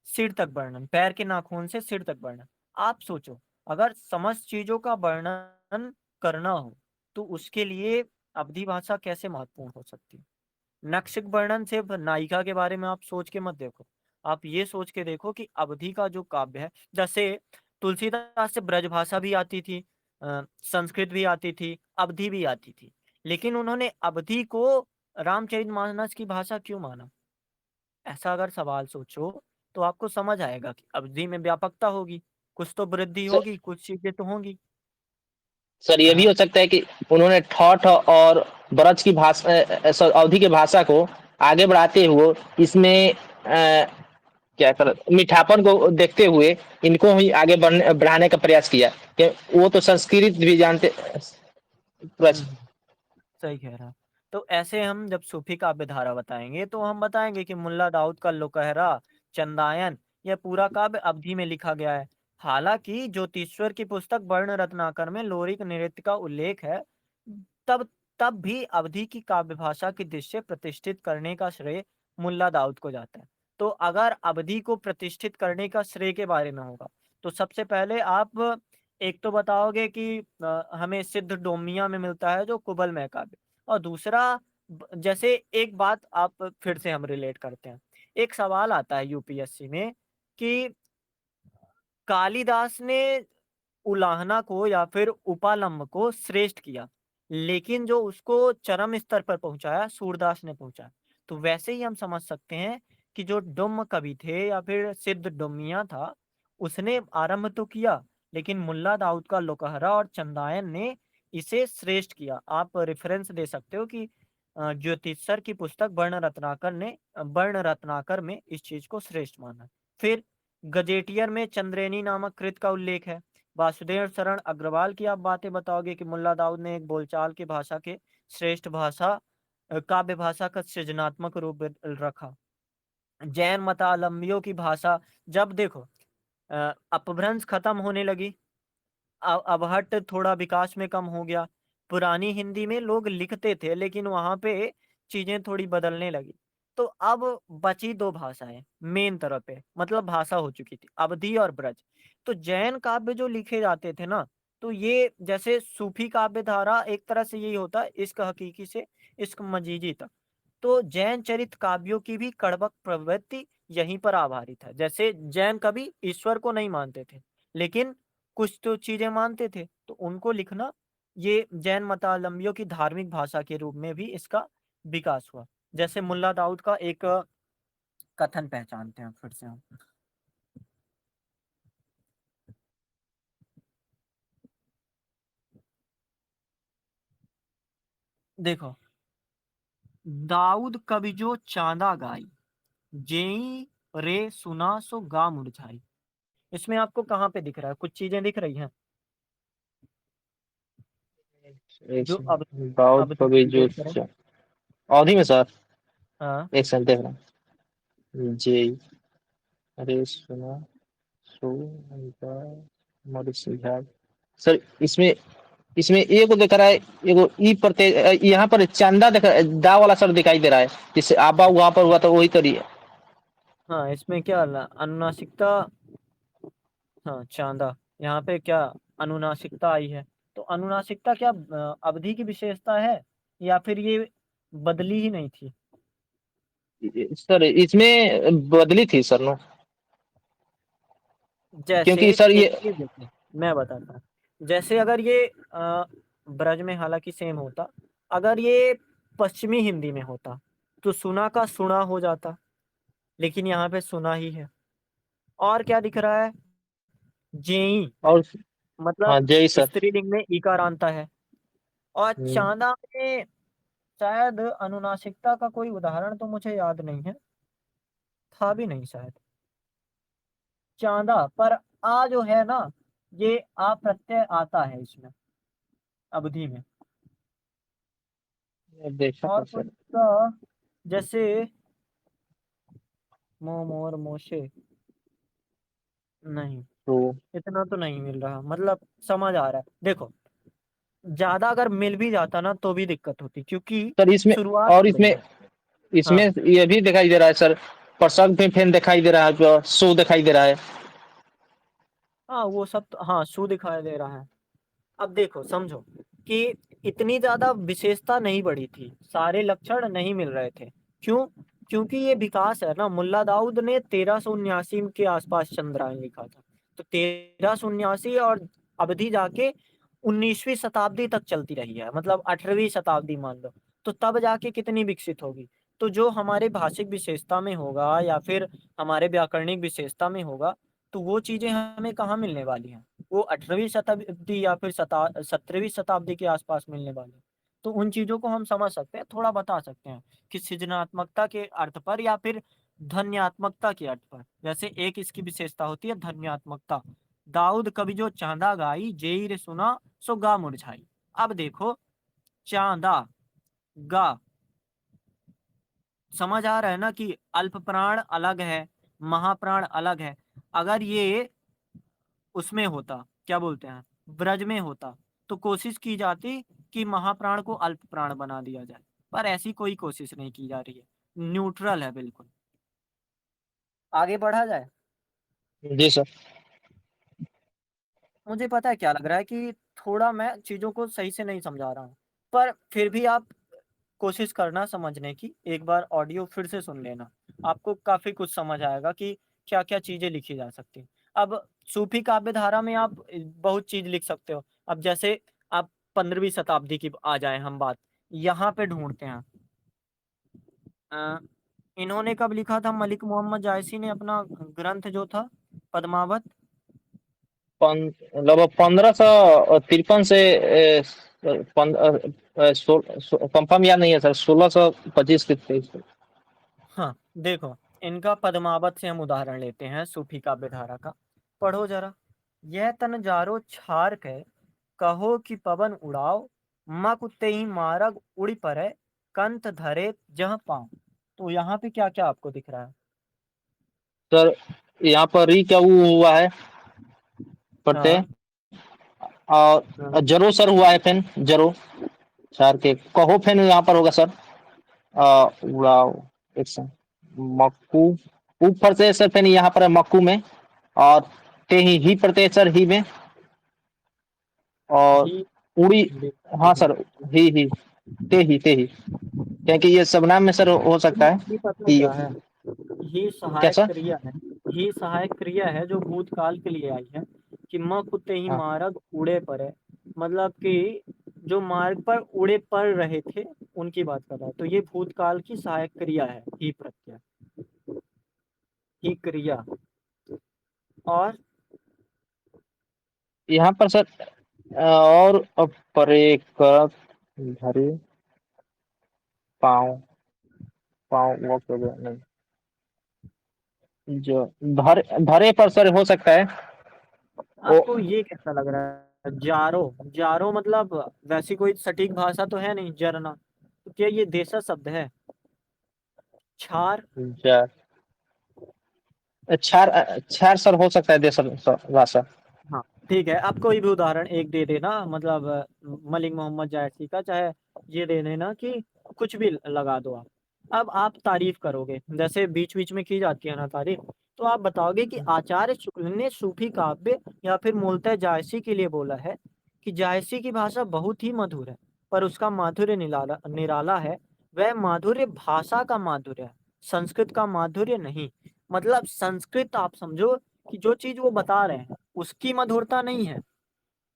Speaker 1: सिर तक वर्णन, पैर के नाखून से सिर तक वर्णन। आप सोचो अगर समस्त चीजों का वर्णन करना हो तो उसके लिए अवधि भाषा कैसे महत्वपूर्ण हो सकती है। नक्शिक वर्णन सिर्फ नायिका के बारे में आप सोच के मत देखो, आप ये सोच के देखो कि अवधि का जो काव्य है, जैसे तुलसीदास से ब्रज भाषा भी आती थी, संस्कृत भी आती थी, अवधि भी आती थी, लेकिन उन्होंने अवधि को रामचरितमानस की भाषा क्यों माना। ऐसा अगर सवाल सोचो तो आपको समझ आएगा कि अवधि में व्यापकता होगी, कुछ तो वृद्धि
Speaker 2: सर,
Speaker 1: होगी, कुछ चीजें तो होंगी।
Speaker 2: सर ये भी
Speaker 1: हाँ।
Speaker 2: हो सकता है कि उन्होंने ठॉठ और ब्रज की भाषा अवधि की भाषा को आगे बढ़ाते हुए इसमें क्या कर मिठापन को देखते हुए इनको ही आगे बढ़ाने का प्रयास किया कि वो तो संस्कृत भी जानते।
Speaker 1: हम्म, सही कह रहा। तो ऐसे हम जब सूफी काव्य धारा बताएंगे तो हम बताएंगे कि मुल्ला दाऊद का लोकहरा, चंदायन, यह पूरा काव्य अवधि में लिखा गया है। हालांकि ज्योतिश्वर की पुस्तक वर्ण रत्नाकर में लोरिक नृत्य का उल्लेख है, तब तब भी अवधि की काव्य भाषा की दृष्टि प्रतिष्ठित करने का श्रेय मुल्ला दाऊद को जाता है। तो अगर अवधि को प्रतिष्ठित करने का श्रेय के बारे में होगा तो सबसे पहले आप एक तो बताओगे कि हमें सिद्ध डोमिया में मिलता है जो कुबलमय काव्य, और दूसरा जैसे एक बात आप फिर से हम रिलेट करते हैं, एक सवाल आता है यूपीएससी में कि कालिदास ने उलाहना को या फिर उपालंब को श्रेष्ठ किया, लेकिन जो उसको चरम स्तर पर पहुंचाया सूरदास ने पहुंचाया। तो वैसे ही हम समझ सकते हैं कि जो डुम्म कवि थे या फिर सिद्ध डुम्मिया था, उसने आरंभ तो किया, लेकिन मुल्ला दाऊद का लोकहरा और चंदायन ने इसे श्रेष्ठ किया। आप रेफरेंस दे सकते हो कि ज्योतिषर की पुस्तक वर्ण रत्नाकर में इस चीज को श्रेष्ठ माना। फिर गजेटियर में चंद्रेनी नामक कृत का उल्लेख है। वासुदेव शरण अग्रवाल की आप बातें बताओगे कि मुल्ला दाऊद ने एक बोलचाल की भाषा के श्रेष्ठ भाषा काव्य भाषा का सृजनात्मक रूप रखा। जैन मतावलंबियों की भाषा, जब देखो अपभ्रंश खत्म होने लगी, अबहट थोड़ा विकास में कम हो गया, पुरानी हिंदी में लोग लिखते थे लेकिन वहां पे चीजें थोड़ी बदलने लगी, तो अब बची दो भाषाएं मेन तरफ पे, मतलब भाषा हो चुकी थी अवधी और ब्रज। तो जैन काव्य जो लिखे जाते थे ना, तो ये जैसे सूफी काव्य धारा एक तरह से यही होता है, इश्क हकीकी से इश्क मजीजी तक। तो जैन चरित काव्यों की भी कड़वक प्रवृत्ति यहीं पर आधारित है। जैसे जैन कवि ईश्वर को नहीं मानते थे, लेकिन कुछ तो चीजें मानते थे, तो उनको लिखना, ये जैन मतावलंबियों की धार्मिक भाषा के रूप में भी इसका विकास हुआ। जैसे मुल्ला दाऊद का एक कथन पहचानते हैं फिर से हम। देखो, दाऊद कवि जो चांदा गाई, जेई रे सुना सो गा मुरझाई। इसमें आपको कहाँ पे दिख रहा है, कुछ चीजें दिख रही हैं जो अब
Speaker 2: दाऊद
Speaker 1: अब तक
Speaker 2: कवि जो
Speaker 1: रिलेट करें।
Speaker 2: अवधि में सर,
Speaker 1: हाँ।
Speaker 2: एक सेकंड देख रहा हूँ। जी, अरे सुना सो मरुसिहा। सर इसमें इसमें एक को दिख रहा है, एगो ई प्रत्यय यहाँ पर चंदा दिख दा वाला शब्द दिखाई दे रहा है, जिससे आबा वहां पर हुआ था वही तो
Speaker 1: हाँ, इसमें क्या अनुनासिकता, हाँ चांदा, यहाँ पे क्या अनुनासिकता आई है। तो अनुनासिकता क्या अवधि की विशेषता है या फिर ये बदली ही नहीं थी।
Speaker 2: सर इसमें बदली थी सर नो,
Speaker 1: जैसे
Speaker 2: क्योंकि सर
Speaker 1: एक
Speaker 2: ये
Speaker 1: चीज देखिए, मैं बताता हूँ। जैसे अगर ये ब्रज में हालांकि सेम होता, अगर ये पश्चिमी हिंदी में होता तो सुना का सुना हो जाता, लेकिन यहाँ पे सुना ही है। और क्या दिख रहा है? जेई,
Speaker 2: और हाँ
Speaker 1: मतलब
Speaker 2: जय सर।
Speaker 1: स्त्रीलिंग में ईकार आता है। और
Speaker 2: हम्म,
Speaker 1: चांदा में शायद अनुनासिकता का कोई उदाहरण तो मुझे याद नहीं है, था भी नहीं शायद। चांदा पर आ जो है ना, ये आ प्रत्यय आता है इसमें, अवधि में।
Speaker 2: देखा था
Speaker 1: और कुछ
Speaker 2: सर।
Speaker 1: का, जैसे मोर मोशे, नहीं,
Speaker 2: तो
Speaker 1: इतना तो नहीं मिल रहा, मतलब समझ आ रहा है। देखो, ज्यादा अगर मिल भी जाता ना तो भी दिक्कत होती, क्योंकि
Speaker 2: सर इसमें,
Speaker 1: शुरुआत
Speaker 2: और
Speaker 1: हो रही
Speaker 2: इसमें
Speaker 1: है।
Speaker 2: इसमें
Speaker 1: हाँ
Speaker 2: ये भी दिखाई दे रहा है सर, प्रसंग में फैन दिखाई दे रहा है, जो सो दिखाई दे रहा है।
Speaker 1: हाँ, वो सब तो हाँ, शू दिखाई दे रहा है। अब देखो समझो कि इतनी ज्यादा विशेषता नहीं बढ़ी थी, सारे लक्षण नहीं मिल रहे थे। क्यों? क्योंकि ये विकास है ना। मुल्ला दाऊद ने 1379 के आसपास चंद्रायन लिखा था, तो 1379 और अवधि जाके 19वीं शताब्दी तक चलती रही है, मतलब 18वीं शताब्दी मान लो। तो तब जाके कितनी विकसित होगी। तो जो हमारे भाषिक विशेषता में होगा या फिर हमारे व्याकरणिक विशेषता में होगा, तो वो चीजें हमें कहाँ मिलने वाली हैं? वो 18वीं शताब्दी या फिर 17वीं शताब्दी के आसपास मिलने वाले। तो उन चीजों को हम समझ सकते हैं, थोड़ा बता सकते हैं कि सृजनात्मकता के अर्थ पर या फिर ध्वन्यात्मकता के अर्थ पर। जैसे एक इसकी विशेषता होती है ध्वन्यात्मकता। दाऊद कवि जो चांदा गाई, जेई रे सुना, सो गा मुरझाई। अब देखो, चांदा, गा, समझ आ रहा है ना कि अल्प प्राण अलग है, महाप्राण अलग है। अगर ये उसमें होता, क्या बोलते हैं, ब्रज में होता, तो कोशिश की जाती कि महाप्राण को अल्प प्राण बना दिया जाए, पर ऐसी कोई कोशिश नहीं की जा रही है, न्यूट्रल है बिल्कुल। आगे बढ़ा जाए।
Speaker 2: जी सर।
Speaker 1: मुझे पता है क्या लग रहा है कि थोड़ा मैं चीजों को सही से नहीं समझा रहा हूँ, पर फिर भी आप कोशिश करना समझने की, एक बार ऑडियो फिर से सुन लेना, आपको काफी कुछ समझ आएगा कि क्या क्या चीजें लिखी जा सकती हैं। अब सूफी काव्य धारा में आप बहुत चीज लिख सकते हो। अब जैसे आप 15वीं शताब्दी की आ जाए, हम बात यहाँ पे ढूंढते हैं। अ, इन्होंने कब लिखा था? मलिक मोहम्मद जायसी ने अपना ग्रंथ जो था पद्मावत।
Speaker 2: लगभग 1553 से कंफर्म याद नहीं है सर, 1625 के थे।
Speaker 1: हाँ, देखो, इनका पद्मावत से हम उदाहरण लेते हैं सूफी काव्य धारा का। पढ़ो जरा। यह तन जारो छार के, कहो कि पवन उड़ाओ, मकुते ही मारग उड़ी परे, कंत धरे जह पाँव। तो यहाँ पे क्या क्या आपको दिख रहा है?
Speaker 2: सर यहाँ पर री क्या वो हुआ है, प्रत्यय,
Speaker 1: हाँ
Speaker 2: और
Speaker 1: हाँ।
Speaker 2: जरो सर हुआ है फैन जरो, चार के कहो फैन यहाँ पर होगा सर। उड़ाओ, एक सेकंड, मक्कू, ऊपर से सर फैन यहाँ पर है मक्कू में, और ते ही प्रत्यय सर ही में, और
Speaker 1: ही,
Speaker 2: उड़ी। हाँ
Speaker 1: ही।
Speaker 2: सर, ही ते ही, क्योंकि ये सब नाम में सर हो सकता है
Speaker 1: ही पता
Speaker 2: कि
Speaker 1: क्या है? ही सहायक
Speaker 2: कैसा।
Speaker 1: क्रिया है। ही सहायक क्रिया है जो भूतकाल के लिए आई है, कि म कुत्ते ही
Speaker 2: हाँ
Speaker 1: मारग उड़े पड़े, मतलब कि जो मार्ग पर उड़े पड़ रहे थे उनकी बात कर रहा है। तो ये भूतकाल की सहायक क्रिया है, ही प्रत्यय, ही क्रिया। और
Speaker 2: यहाँ पर सर और परे कर, धरे, पाँव, पाँव वो हो गया नहीं, जो धरे, धरे पर सर हो सकता है वो।
Speaker 1: आपको ये कैसा लग रहा है? जारो, जारो मतलब वैसी कोई सटीक भाषा तो है नहीं, जरना, तो क्या ये देशज शब्द है? छार,
Speaker 2: चार, चार, चार सर हो सकता है देसर भाषा।
Speaker 1: हाँ ठीक है। आप कोई भी उदाहरण एक दे देना, मतलब मलिक मोहम्मद जायसी का, चाहे ये दे देना कि कुछ भी लगा दो आप। अब आप तारीफ करोगे, जैसे बीच बीच में की जाती है ना तारीफ, तो आप बताओगे कि आचार्य शुक्ल ने सूफी काव्य या फिर मूलतः जायसी के लिए बोला है कि जायसी की भाषा बहुत ही मधुर है, पर उसका माधुर्य निराला निराला है। वह माधुर्य भाषा का माधुर्य है, संस्कृत का माधुर्य नहीं। मतलब संस्कृत आप समझो कि जो चीज वो बता रहे हैं उसकी मधुरता नहीं है,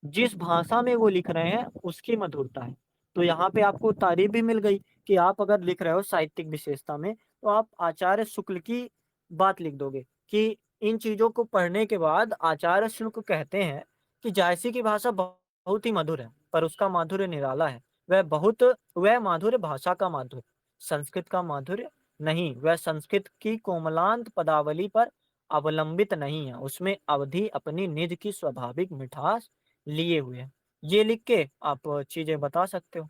Speaker 1: जिस भाषा में वो लिख रहे हैं उसकी मधुरता है। तो यहाँ पे आपको तारीफ भी मिल गई कि आप अगर लिख रहे हो साहित्यिक विशेषता में तो आप आचार्य शुक्ल की बात लिख दोगे कि इन चीजों को पढ़ने के बाद आचार्य शुक्ल कहते हैं कि जायसी की भाषा बहुत ही मधुर है, पर उसका माधुर्य निराला है। वह माधुर्य भाषा का माधुर्य, संस्कृत का माधुर्य नहीं। वह संस्कृत की कोमलांत पदावली पर अवलंबित नहीं है, उसमें अवधि अपनी निज की स्वाभाविक मिठास लिए हुए हैं। ये लिख के आप चीजें बता सकते हो।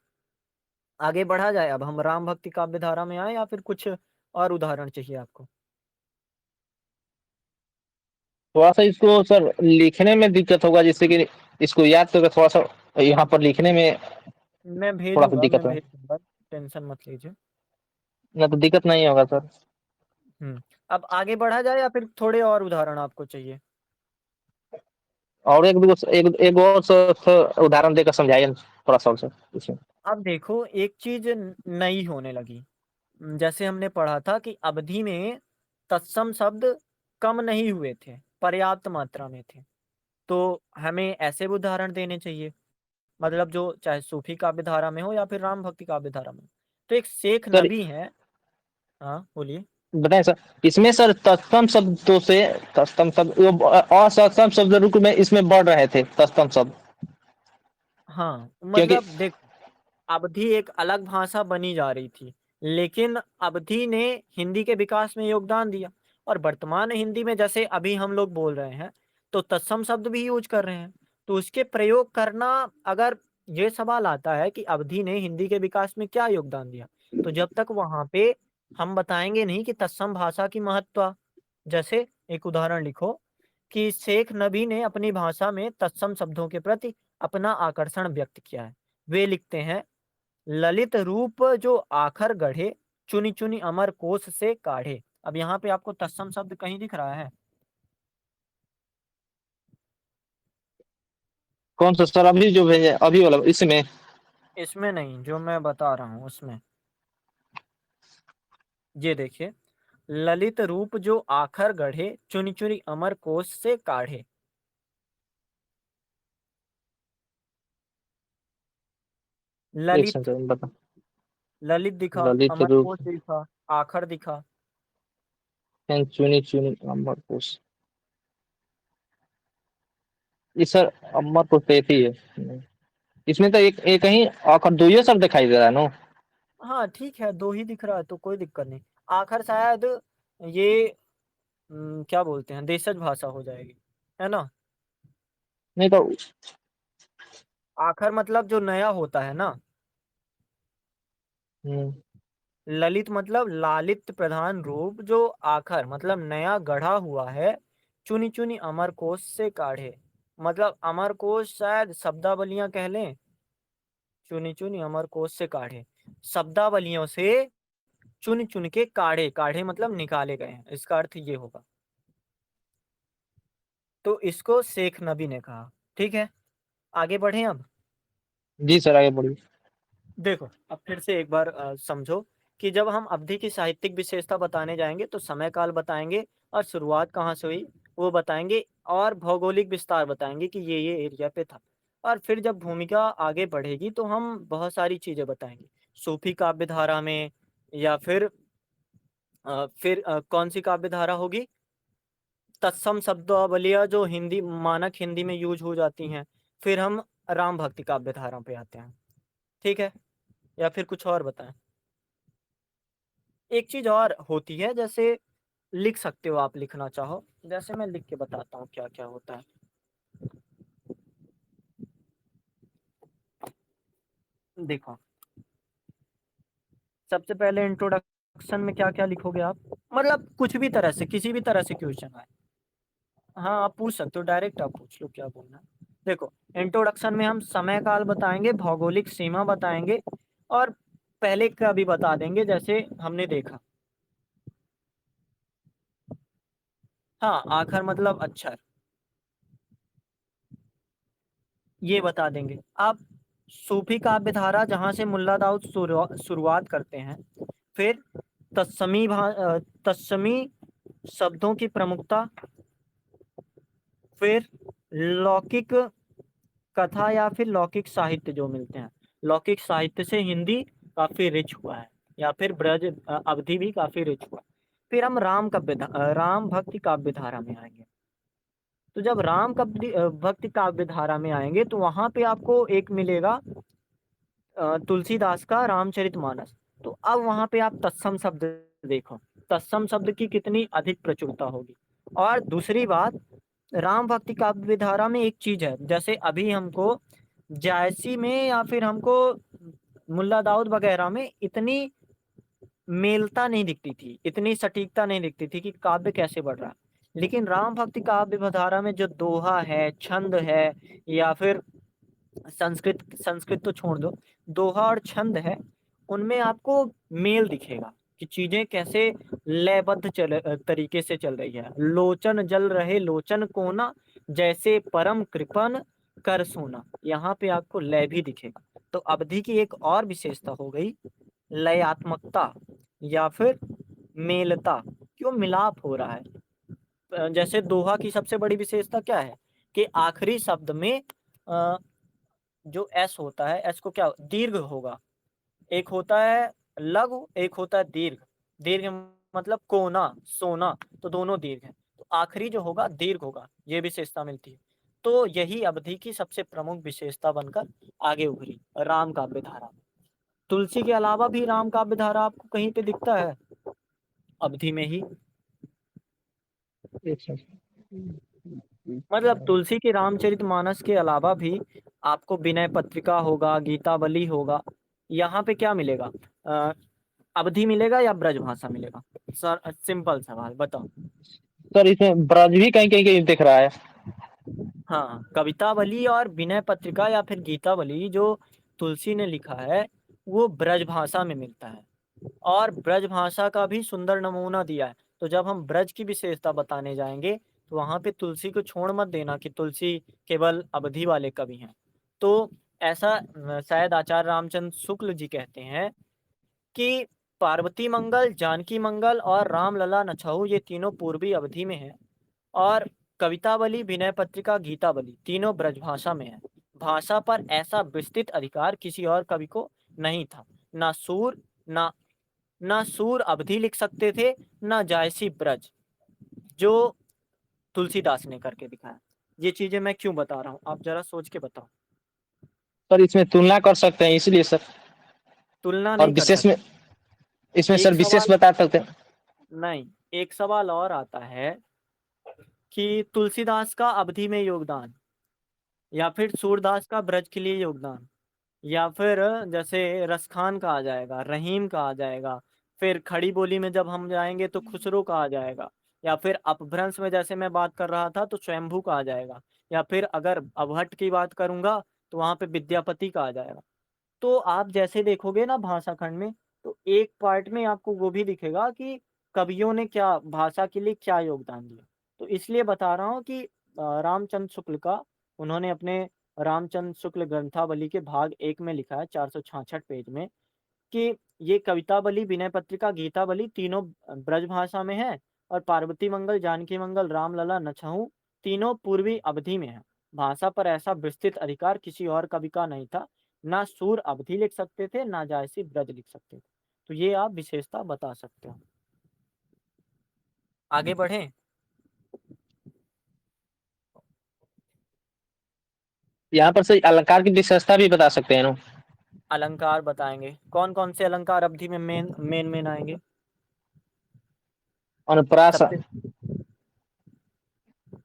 Speaker 1: आगे बढ़ा जाए, अब हम राम भक्ति काव्य धारा में आए या फिर कुछ और उदाहरण चाहिए आपको?
Speaker 2: थोड़ा सा इसको सर लिखने में दिक्कत होगा, जिससे कि इसको याद करके थोड़ा सा यहाँ पर लिखने में थोड़ा सा दिक्कत
Speaker 1: मैं
Speaker 2: है।
Speaker 1: भेज दूंगा, टेंशन मत लीजिए।
Speaker 2: ना तो दिक्कत नहीं होगा सर।
Speaker 1: अब आगे बढ़ा जाए या फिर थोड़े और उदाहरण आपको चाहिए?
Speaker 2: और एक और उदाहरण देकर समझाइए थोड़ा सा सर इसमें।
Speaker 1: अब देखो एक चीज नई होने लगी। जैसे हमने पढ़ा था कि अवधि में तत्सम शब्द कम नहीं हुए थे, पर्याप्त मात्रा में थे। तो हमें ऐसे भी उदाहरण देने चाहिए, मतलब जो चाहे सूफी काव्य धारा में हो या फिर राम भक्ति काव्य धारा में हो। तो एक शेख
Speaker 2: सर
Speaker 1: नबी है। हाँ बोलिए।
Speaker 2: बताएं सर, इसमें सर तत्सम शब्दों से तत्सम शब्द वो असतम शब्द रूप में इसमें बढ़ रहे थे तत्सम शब्द,
Speaker 1: हाँ
Speaker 2: क्योंकि
Speaker 1: मतलब देखो, अवधि एक अलग भाषा बनी जा रही थी, लेकिन अवधि ने हिंदी के विकास में योगदान दिया। और वर्तमान हिंदी में जैसे अभी हम लोग बोल रहे हैं तो तत्सम शब्द भी यूज कर रहे हैं। तो उसके प्रयोग करना, अगर ये सवाल आता है कि अवधि ने हिंदी के विकास में क्या योगदान दिया, तो जब तक वहां पे हम बताएंगे नहीं कि तत्सम भाषा की महत्व। जैसे एक उदाहरण लिखो कि शेख नबी ने अपनी भाषा में तत्सम शब्दों के प्रति अपना आकर्षण व्यक्त किया है। वे लिखते हैं, ललित रूप जो आखर गढ़े, चुनी चुनी अमर कोश से काढ़े। अब यहाँ पे आपको तत्सम शब्द कहीं दिख रहा है?
Speaker 2: कौन सा सर अभी जो भेजे अभी वाला इसमें?
Speaker 1: इसमें नहीं, जो मैं बता रहा हूँ उसमें। ये देखिए, ललित रूप जो आखर गढ़े, चुनी चुनी अमर कोश से काढ़े।
Speaker 2: एक
Speaker 1: ललित,
Speaker 2: सेकंड बता।
Speaker 1: ललित दिखा,
Speaker 2: ललित
Speaker 1: अमर
Speaker 2: रूप
Speaker 1: कोश दिखा, आखर दिखा।
Speaker 2: चुनी चुनी अमर कोश, ये सर अमर कोश तो एक ही है। इसमें तो एक ही आखिर दो ही शब्द दिखाई दे रहा है नो।
Speaker 1: हाँ ठीक है, दो ही दिख रहा है तो कोई दिक्कत नहीं। आखर शायद ये क्या बोलते हैं, देशज भाषा हो जाएगी, है ना?
Speaker 2: नहीं तो।
Speaker 1: आखर मतलब जो नया होता है ना।
Speaker 2: हम्म,
Speaker 1: ललित मतलब लालित प्रधान रूप, जो आखर मतलब नया गढ़ा हुआ है। चुनी चुनी अमर कोश से काढ़े, मतलब अमर कोश शायद शब्दावलियां कह लें। चुनी चुनी अमर कोश से काढ़े, शब्दावलियों से चुन चुन के काढ़े, काढ़े मतलब निकाले गए हैं, इसका अर्थ ये होगा। तो इसको शेख नबी ने कहा। ठीक है, आगे बढ़े अब।
Speaker 2: जी सर आगे बढ़िए।
Speaker 1: देखो अब फिर से एक बार समझो कि जब हम अवधि की साहित्यिक विशेषता बताने जाएंगे तो समय काल बताएंगे, और शुरुआत कहाँ से हुई वो बताएंगे, और भौगोलिक विस्तार बताएंगे कि ये एरिया पे था। और फिर जब भूमिका आगे बढ़ेगी तो हम बहुत सारी चीजें बताएंगे, सूफी काव्य धारा में, या फिर कौन सी काव्य धारा होगी, तत्सम शब्दावलियां जो हिंदी मानक हिंदी में यूज हो जाती हैं। फिर हम राम भक्ति काव्य धारा पे आते हैं। ठीक है, या फिर कुछ और बताएं? एक चीज और होती है, जैसे लिख सकते हो आप, लिखना चाहो जैसे मैं लिख के बताता हूँ क्या क्या होता है। देखो, सबसे पहले इंट्रोडक्शन में क्या क्या लिखोगे आप, मतलब कुछ भी तरह से, किसी भी तरह से क्वेश्चन आए। हाँ आप पूछ सकते हो, डायरेक्ट आप पूछ लो क्या बोलना है। देखो, इंट्रोडक्शन में हम समय काल बताएंगे, भौगोलिक सीमा बताएंगे, और पहले का भी बता देंगे जैसे हमने देखा। हाँ, आखर मतलब अक्षर, ये बता देंगे आप। सूफी काव्य धारा जहां से मुल्ला दाऊद शुरुआत करते हैं, फिर तत्समी शब्दों की प्रमुखता, फिर लौकिक कथा या फिर लौकिक साहित्य जो मिलते हैं, लौकिक साहित्य से हिंदी काफी रिच हुआ है, या फिर ब्रज अवधि भी काफी रिच हुआ है। फिर हम राम भक्ति काव्य धारा में आएंगे। तो जब भक्ति काव्य धारा में आएंगे तो वहां पे आपको एक मिलेगा तुलसीदास का रामचरितमानस। तो अब वहां पे आप तत्सम शब्द देखो, तत्सम शब्द की कितनी अधिक प्रचुरता होगी। और दूसरी बात, राम भक्ति काव्य धारा में एक चीज है, जैसे अभी हमको जायसी में या फिर हमको मुल्ला दाऊद वगैरह में इतनी मेलता नहीं दिखती थी, इतनी सटीकता नहीं दिखती थी कि काव्य कैसे बढ़ रहा है। लेकिन राम भक्ति काव्य धारा में जो दोहा है, छंद है, या फिर संस्कृत संस्कृत तो छोड़ दो, दोहा और छंद है, उनमें आपको मेल दिखेगा कि चीजें कैसे लयबद्ध तरीके से चल रही है। लोचन जल रहे लोचन कोना, जैसे परम कृपन कर सोना, यहाँ पे आपको लय भी दिखेगा। तो अवधि की एक और विशेषता हो गई लयात्मकता या फिर मेलता, क्यों मिलाप हो रहा है। जैसे दोहा की सबसे बड़ी विशेषता क्या है कि आखिरी शब्द में अ, जो एस होता है, एस को क्या दीर्घ होगा, एक होता है लघु, एक होता है दीर्घ। दीर्घ मतलब कोना सोना, तो दोनों दीर्घ हैं, तो आखिरी जो होगा दीर्घ होगा, ये विशेषता मिलती है। तो यही अवधि की सबसे प्रमुख विशेषता बनकर आगे उभरी राम काव्य धारा। तुलसी के अलावा भी राम काव्य धारा आपको कहीं पे दिखता है अवधि में ही। मतलब तुलसी के रामचरितमानस के अलावा भी आपको विनय पत्रिका होगा, गीतावली होगा। यहाँ पे क्या मिलेगा, अ, अवधि मिलेगा या ब्रजभाषा मिलेगा? सर सिंपल सवाल बताओ।
Speaker 2: सर इसमें ब्रज भी कहीं कहीं कहीं दिख रहा है।
Speaker 1: हाँ, कवितावली और विनय पत्रिका या फिर गीतावली जो तुलसी ने लिखा है वो ब्रजभाषा में मिलता है, और ब्रजभाषा का भी सुंदर नमूना दिया है। तो जब हम ब्रज की विशेषता बताने जाएंगे तो वहां पे तुलसी को छोड़ मत देना कि तुलसी केवल अवधि वाले कवि हैं। तो ऐसा शायद आचार्य रामचंद्र शुक्ल जी कहते हैं कि पार्वती मंगल, जानकी मंगल और रामलला नछहु ये तीनों पूर्वी अवधि में हैं, और कवितावली, विनय पत्रिका, गीतावली तीनों ब्रजभाषा में है। भाषा पर ऐसा विस्तृत अधिकार किसी और कवि को नहीं था। ना सूर ना ना सूर अवधि लिख सकते थे, ना जायसी ब्रज, जो तुलसीदास ने करके दिखाया। ये चीजें मैं क्यों बता रहा हूँ, आप जरा सोच के बताओ।
Speaker 2: सर इसमें तुलना कर सकते हैं इसलिए सर।
Speaker 1: तुलना
Speaker 2: और
Speaker 1: नहीं कर
Speaker 2: विशेष में,
Speaker 1: सकते।
Speaker 2: इसमें सर
Speaker 1: एक
Speaker 2: विशेष
Speaker 1: सवाल,
Speaker 2: बता सकते हैं।
Speaker 1: नहीं, एक सवाल और आता है कि तुलसीदास का अवधि में योगदान, या फिर सूरदास का ब्रज के लिए योगदान, या फिर जैसे रसखान का आ जाएगा, रहीम का आ जाएगा, फिर खड़ी बोली में जब हम जाएंगे तो खुसरो का आ जाएगा, या फिर अपभ्रंश में जैसे मैं बात कर रहा था तो स्वयंभू का आ जाएगा, या फिर अगर अवहट्ठ की बात करूंगा तो वहां पे विद्यापति का आ जाएगा। तो आप जैसे देखोगे ना भाषा खंड में, तो एक पार्ट में आपको वो भी दिखेगा कि कवियों ने क्या भाषा के लिए क्या योगदान दिया। तो इसलिए बता रहा हूँ कि रामचंद्र शुक्ल का, उन्होंने अपने रामचंद्र शुक्ल ग्रंथावली के भाग 1 में लिखा है 466 पेज में कि ये कवितावली, विनय पत्रिका, गीतावली तीनों ब्रज भाषा में है, और पार्वती मंगल, जानकी मंगल, रामलला, नछहु तीनों पूर्वी अवधि में है। भाषा पर ऐसा विस्तृत अधिकार किसी और कवि का नहीं था। ना सूर अवधि लिख सकते थे, ना जायसी ब्रज लिख सकते थे। तो ये आप विशेषता बता सकते हो। आगे बढ़े।
Speaker 2: यहाँ पर सर अलंकार की विशेषता भी बता सकते हैं ना।
Speaker 1: अलंकार बताएंगे, कौन कौन से अलंकार अवधि में मेन आएंगे?
Speaker 2: अनुप्रास।
Speaker 1: सबसे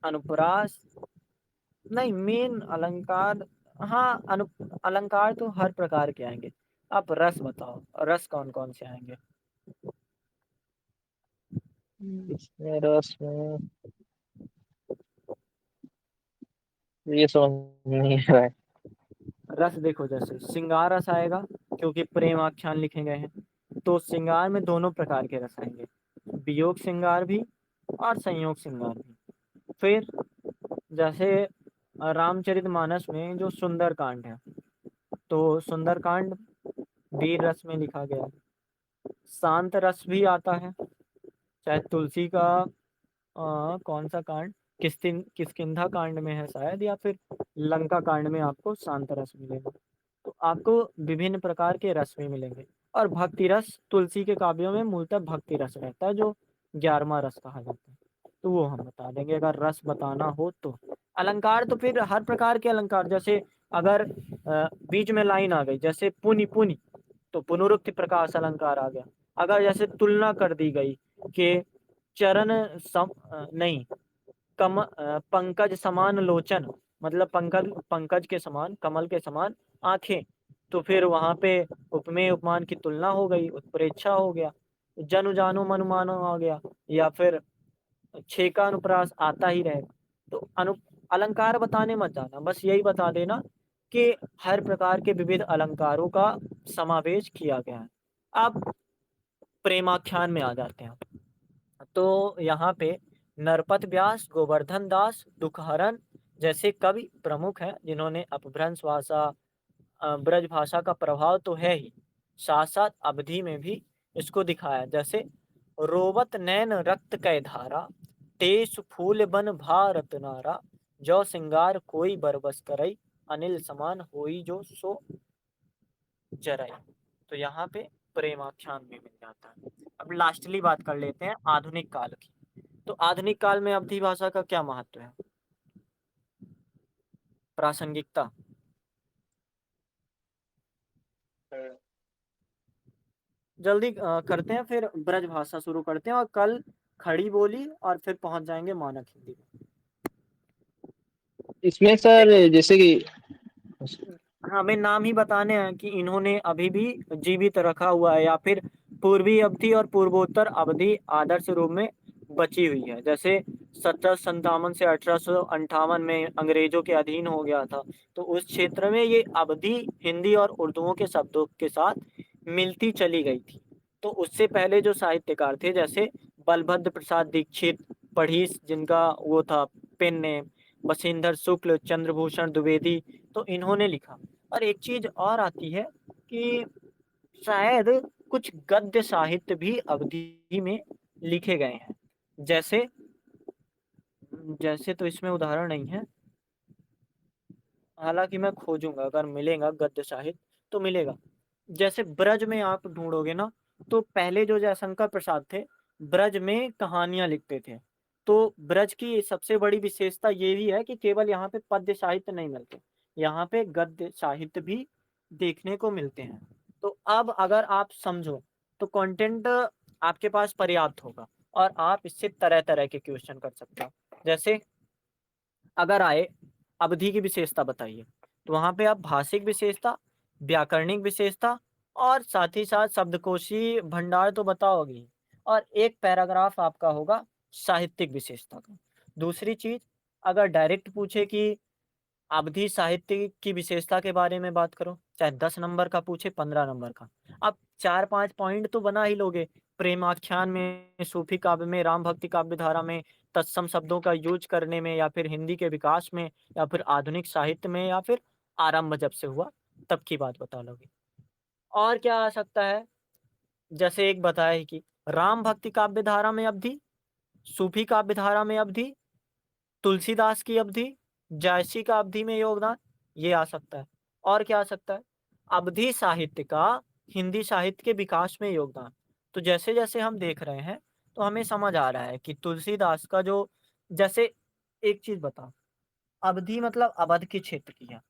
Speaker 1: अनुप्रास, नहीं मेन अलंकार, हाँ अलंकार तो हर प्रकार के आएंगे। आप रस बताओ, रस कौन कौन से आएंगे?
Speaker 2: इसमें रस में ये समझ नहीं आ रहा है।
Speaker 1: रस देखो, जैसे श्रृंगार रस आएगा क्योंकि प्रेम आख्यान लिखे गए हैं, तो श्रृंगार में दोनों प्रकार के रस आएंगे, वियोग श्रृंगार भी और संयोग श्रृंगार भी। फिर जैसे रामचरितमानस में जो सुंदर कांड है, तो सुंदर कांड वीर रस में लिखा गया है। शांत रस भी आता है, चाहे तुलसी का कौन सा कांड, किष्किंधा कांड में है शायद, या फिर लंका कांड में आपको शांत रस मिलेगा। तो आपको विभिन्न प्रकार के रस भी मिलेंगे। और भक्ति रस तुलसी के काव्यों में मूलतः भक्ति रस रहता है, जो 11वां रस कहा जाता है। तो वो हम बता देंगे अगर रस बताना हो तो। अलंकार तो फिर हर प्रकार के अलंकार, जैसे अगर बीच में लाइन आ गई, जैसे पुनि पुनि, तो पुनरुक्ति प्रकाश अलंकार आ गया। अगर जैसे तुलना कर दी गई कि चरण नहीं, पंकज समान लोचन, मतलब पंकज पंकज के समान, कमल के समान आंखें, तो फिर वहां पे उपमेय उपमान की तुलना हो गई, उत्प्रेक्षा हो गया, जनु जानो मनु मानो आ गया, या फिर छेका अनुप्रास आता ही रहेगा। तो अलंकार बताने मत जाना, बस यही बता देना कि हर प्रकार के विविध अलंकारों का समावेश किया गया है। अब प्रेमाख्यान में आ जाते हैं। तो यहाँ पे नरपत व्यास, गोवर्धन दास, दुखहरण जैसे कवि प्रमुख हैं, जिन्होंने अपभ्रंश भाषा, ब्रज भाषा का प्रभाव तो है ही, साथ साथ अवधि में भी इसको दिखाया। जैसे रोवत नैन रक्त कै धारा, तेस फूल बन भारत नारा, जो सिंगार कोई बरबस करई, अनिल समान होई जो सो जराई। तो यहाँ पे प्रेमाख्यान में मिल जाता है। अब लास्टली बात कर लेते हैं आधुनिक काल की। तो आधुनिक काल में अवधी भाषा का क्या महत्व है, प्रासंगिकता? जल्दी करते हैं, फिर ब्रज भाषा शुरू करते हैं, और कल खड़ी बोली और फिर पहुंच जाएंगे मानक हिंदी में।
Speaker 2: इसमें सर
Speaker 1: देखो,
Speaker 2: जैसे कि
Speaker 1: हमें नाम ही बताने हैं कि इन्होंने अभी भी जीवित रखा हुआ है, या फिर पूर्वी अवधि और पूर्वोत्तर अवधि आदर्श रूप में बची हुई है। जैसे 1757 से 1858 में अंग्रेजों के अधीन हो गया था, तो उस क्षेत्र में ये अवधि हिंदी और उर्दुओं के शब्दों के साथ मिलती चली गई थी। तो उससे पहले जो साहित्यकार थे, जैसे बलभद्र प्रसाद दीक्षित, पढ़ीस जिनका वो था पेन नेम, बसिंदर शुक्ल, चंद्रभूषण द्विवेदी, तो इन्होंने लिखा। और एक चीज और आती है कि शायद कुछ गद्य साहित्य भी अवधि में लिखे गए हैं। जैसे जैसे तो इसमें उदाहरण नहीं है, हालांकि मैं खोजूंगा, अगर मिलेगा गद्य साहित्य तो मिलेगा। जैसे ब्रज में आप ढूंढोगे ना, तो पहले जो जयशंकर प्रसाद थे, ब्रज में कहानियां लिखते थे। तो ब्रज की सबसे बड़ी विशेषता ये भी है कि केवल यहाँ पे पद्य साहित्य नहीं मिलते, यहाँ पे गद्य साहित्य भी देखने को मिलते हैं। तो अब अगर आप समझो, तो कंटेंट आपके पास पर्याप्त होगा, और आप इससे तरह तरह के क्वेश्चन कर सकते हो। जैसे अगर आए अवधि की विशेषता बताइए, तो वहां पे आप भाषिक विशेषता, व्याकरणिक विशेषता, और साथ ही साथ शब्दकोशी भंडार तो बताओगे, और एक पैराग्राफ आपका होगा साहित्यिक विशेषता का। दूसरी चीज, अगर डायरेक्ट पूछे कि अवधि साहित्य की विशेषता के बारे में बात करो, चाहे 10 नंबर का पूछे, 15 नंबर का, आप 4-5 पॉइंट तो बना ही लोगे। प्रेमाख्यान में, सूफी काव्य में, राम भक्ति काव्य धारा में, तत्सम शब्दों का यूज करने में, या फिर हिंदी के विकास में, या फिर आधुनिक साहित्य में, या फिर आरंभ जब से हुआ तब की बात बता लोगे। और क्या आ सकता है, जैसे एक बताया ही कि राम भक्ति काव्य धारा में अवधि, सूफी काव्य धारा में अवधि, तुलसीदास की अवधि, जायसी का अवधि में योगदान, ये आ सकता है। और क्या आ सकता है, अवधि साहित्य का हिंदी साहित्य के विकास में योगदान। तो जैसे जैसे हम देख रहे हैं, तो हमें समझ आ रहा है कि तुलसीदास का जो, जैसे एक चीज बताओ, अवधि मतलब अवध के क्षेत्र की है।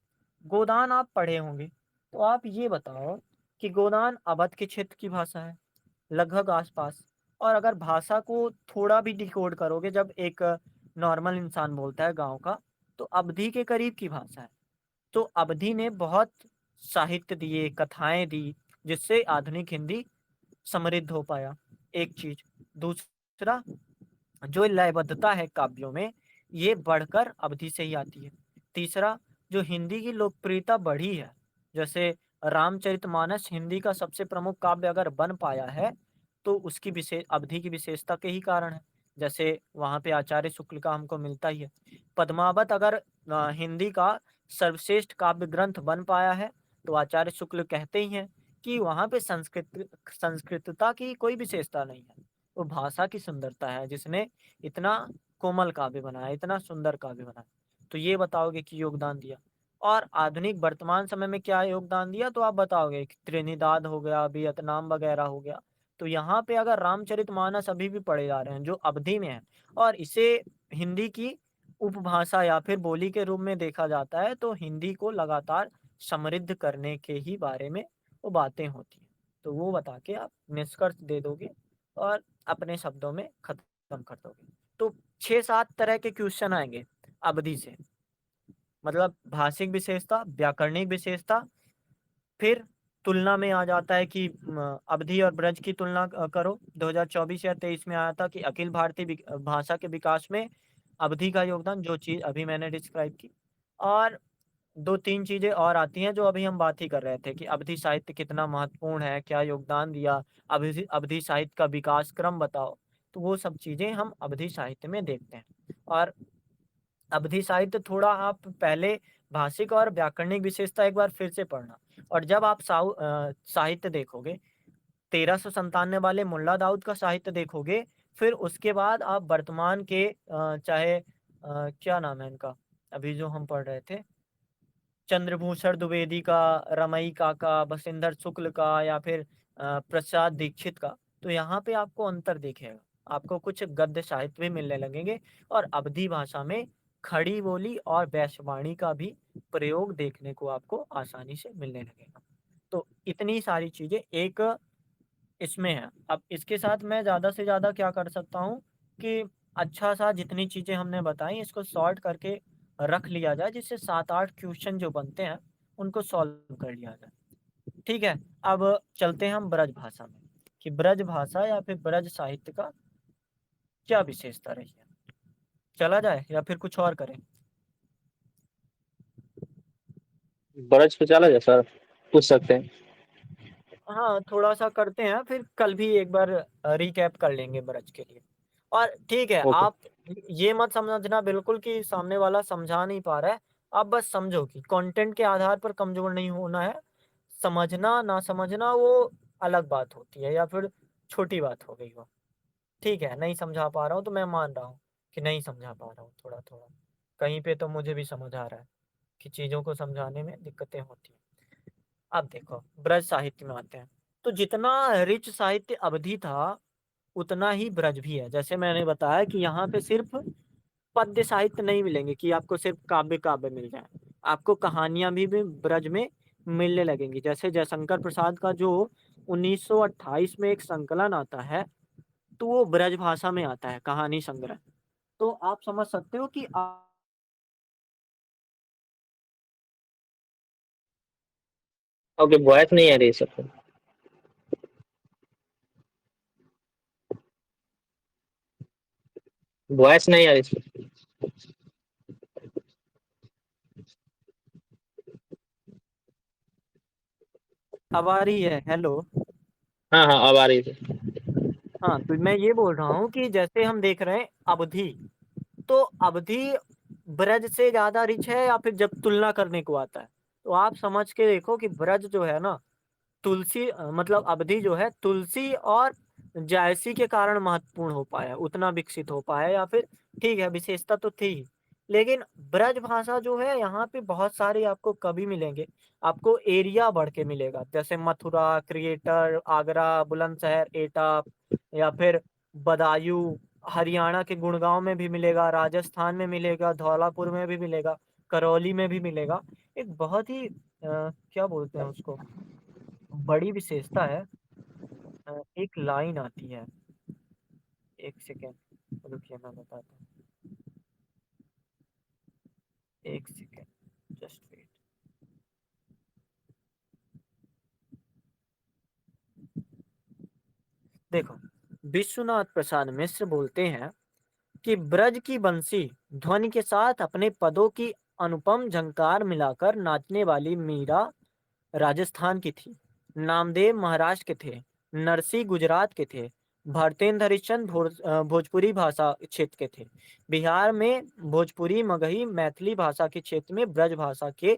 Speaker 1: गोदान आप पढ़े होंगे, तो आप ये बताओ कि गोदान अवध के क्षेत्र की भाषा है, लगभग आसपास। और अगर भाषा को थोड़ा भी डिकोड करोगे, जब एक नॉर्मल इंसान बोलता है गांव का, तो अवधि के करीब की भाषा है। तो अवधि ने बहुत साहित्य दिए, कथाएं दी, जिससे आधुनिक हिंदी समृद्ध हो पाया, एक चीज। दूसरा, जो लयबद्धता है काव्यों में, ये बढ़कर अवधि से ही आती है। तीसरा, जो हिंदी की लोकप्रियता बढ़ी है, जैसे रामचरितमानस हिंदी का सबसे प्रमुख काव्य अगर बन पाया है, तो उसकी विशेष अवधि की विशेषता के ही कारण है। जैसे वहां पे आचार्य शुक्ल का हमको मिलता ही है। पद्मावत अगर हिंदी का सर्वश्रेष्ठ काव्य ग्रंथ बन पाया है, तो आचार्य शुक्ल कहते ही हैं कि वहाँ पे संस्कृतता की कोई विशेषता नहीं है, वो भाषा की सुंदरता है जिसने इतना कोमल काव्य बनाया, इतना सुंदर काव्य बनाया। तो ये बताओगे कि योगदान दिया। और आधुनिक वर्तमान समय में क्या योगदान दिया, तो आप बताओगे कि त्रिनिदाद हो गया, वियतनाम वगैरह हो गया। तो यहाँ पे अगर रामचरितमानस अभी भी पढ़े जा रहे हैं जो अवधि में है, और इसे हिंदी की उपभाषा या फिर बोली के रूप में देखा जाता है, तो हिंदी को लगातार समृद्ध करने के ही बारे में वो बातें होती हैं। तो वो बता के आप निष्कर्ष दे दोगे और अपने शब्दों में खत्म कर दोगे। तो 6-7 तरह के क्वेश्चन आएंगे अवधि से, मतलब भाषिक विशेषता, व्याकरणिक विशेषता, फिर तुलना में आ जाता है कि अवधि और ब्रज की तुलना करो। 2024 या 23 में आया था कि अखिल भारतीय भाषा के विकास में अवधि का योगदान, जो चीज़ अभी मैंने डिस्क्राइब की। और 2-3 चीज़ें और आती हैं जो अभी हम बात ही कर रहे थे कि अवधि साहित्य कितना महत्वपूर्ण है, क्या योगदान दिया, अवधि अवधि साहित्य का विकास क्रम बताओ। तो वो सब चीज़ें हम अवधि साहित्य में देखते हैं। और अवधि साहित्य थोड़ा आप पहले भाषिक और व्याकरणिक विशेषता एक बार फिर से पढ़ना, और जब आप साहित्य देखोगे 1397 वाले मुल्ला दाऊद का साहित्य देखोगे, फिर उसके बाद आप वर्तमान के चाहे क्या नाम है इनका, अभी जो हम पढ़ रहे थे, चंद्रभूषण द्विवेदी का, रमई का, बसिंदर शुक्ल का, या फिर प्रसाद दीक्षित का, तो यहाँ पे आपको अंतर दिखेगा। आपको कुछ गद्य साहित्य भी मिलने लगेंगे, और अवधी भाषा में खड़ी बोली और वैश्यवाणी का भी प्रयोग देखने को आपको आसानी से मिलने लगेगा। तो इतनी सारी चीजें एक इसमें है। अब इसके साथ मैं ज़्यादा से ज़्यादा क्या कर सकता हूँ कि अच्छा सा जितनी चीज़ें हमने बताई इसको सॉर्ट करके रख लिया जाए, जिससे 7-8 क्वेश्चन जो बनते हैं उनको सॉल्व कर लिया जाए। ठीक है, अब चलते हैं हम ब्रज भाषा में, कि ब्रज भाषा या फिर ब्रज साहित्य का क्या विशेषता रही है। चला जाए या फिर कुछ और करें?
Speaker 2: ब्रज पे चला जाए सर, पूछ सकते हैं।
Speaker 1: हाँ, थोड़ा सा करते हैं, फिर कल भी एक बार रिकैप कर लेंगे ब्रज के लिए। और ठीक है,
Speaker 2: ओके।
Speaker 1: आप ये मत समझना बिल्कुल कि सामने वाला समझा नहीं पा रहा है। आप बस समझो कि कंटेंट के आधार पर कमजोर नहीं होना है। समझना ना समझना वो अलग बात होती है, या फिर छोटी बात हो गई वो। ठीक है, नहीं समझा पा रहा हूँ तो मैं मान रहा हूँ कि नहीं समझा पा रहा हूँ, थोड़ा थोड़ा कहीं पे तो मुझे भी समझ आ रहा है कि चीज़ों को समझाने में दिक्कतें होती हैं। अब देखो ब्रज साहित्य में आते हैं, तो जितना रिच साहित्य अवधि था उतना ही ब्रज भी है। जैसे मैंने बताया कि यहाँ पे सिर्फ पद्य साहित्य नहीं मिलेंगे कि आपको सिर्फ काव्य काव्य मिल जाए, आपको कहानियां भी ब्रज में मिलने लगेंगी। जैसे जयशंकर प्रसाद का जो 1928 में एक संकलन आता है, तो वो ब्रज भाषा में आता है, कहानी संग्रह। तो आप समझ सकते हो कि
Speaker 2: ओके, वॉइस नहीं आ रही है सर। वॉइस नहीं आ रही सर।
Speaker 1: अब आ रही है? हेलो।
Speaker 2: हाँ हाँ, अब आ रही है।
Speaker 1: हाँ, तो मैं ये बोल रहा हूँ कि जैसे हम देख रहे हैं अवधि, तो अवधि ब्रज से ज्यादा रिच है, या फिर जब तुलना करने को आता है तो आप समझ के देखो कि ब्रज जो है ना, तुलसी मतलब अवधि जो है तुलसी और जायसी के कारण महत्वपूर्ण हो पाया, उतना विकसित हो पाया, या फिर ठीक है विशेषता तो थी ही। लेकिन ब्रज भाषा जो है यहाँ पे बहुत सारे आपको कवि मिलेंगे, आपको एरिया बढ़ के मिलेगा, जैसे मथुरा, क्रिएटर, आगरा, बुलंदशहर, एटा, या फिर बदायूं, हरियाणा के गुड़गांव में भी मिलेगा, राजस्थान में मिलेगा, धौलापुर में भी मिलेगा, करौली में भी मिलेगा। एक बहुत ही क्या बोलते हैं उसको, बड़ी विशेषता है। एक लाइन आती है, एक सेकेंड रुकिए मैं बताता हूँ, एक सेकेंड जस्ट वेट। देखो, विश्वनाथ प्रसाद मिश्र बोलते हैं कि ब्रज की बंसी ध्वनि के साथ अपने पदों की अनुपम झंकार मिलाकर नाचने वाली मीरा राजस्थान की थी, नामदेव महाराष्ट्र के थे, नरसी गुजरात के थे, भरतेंद्र हरिश्चंद्र भोजपुरी भाषा क्षेत्र के थे। बिहार में भोजपुरी, मगही, मैथिली भाषा के क्षेत्र में ब्रज भाषा के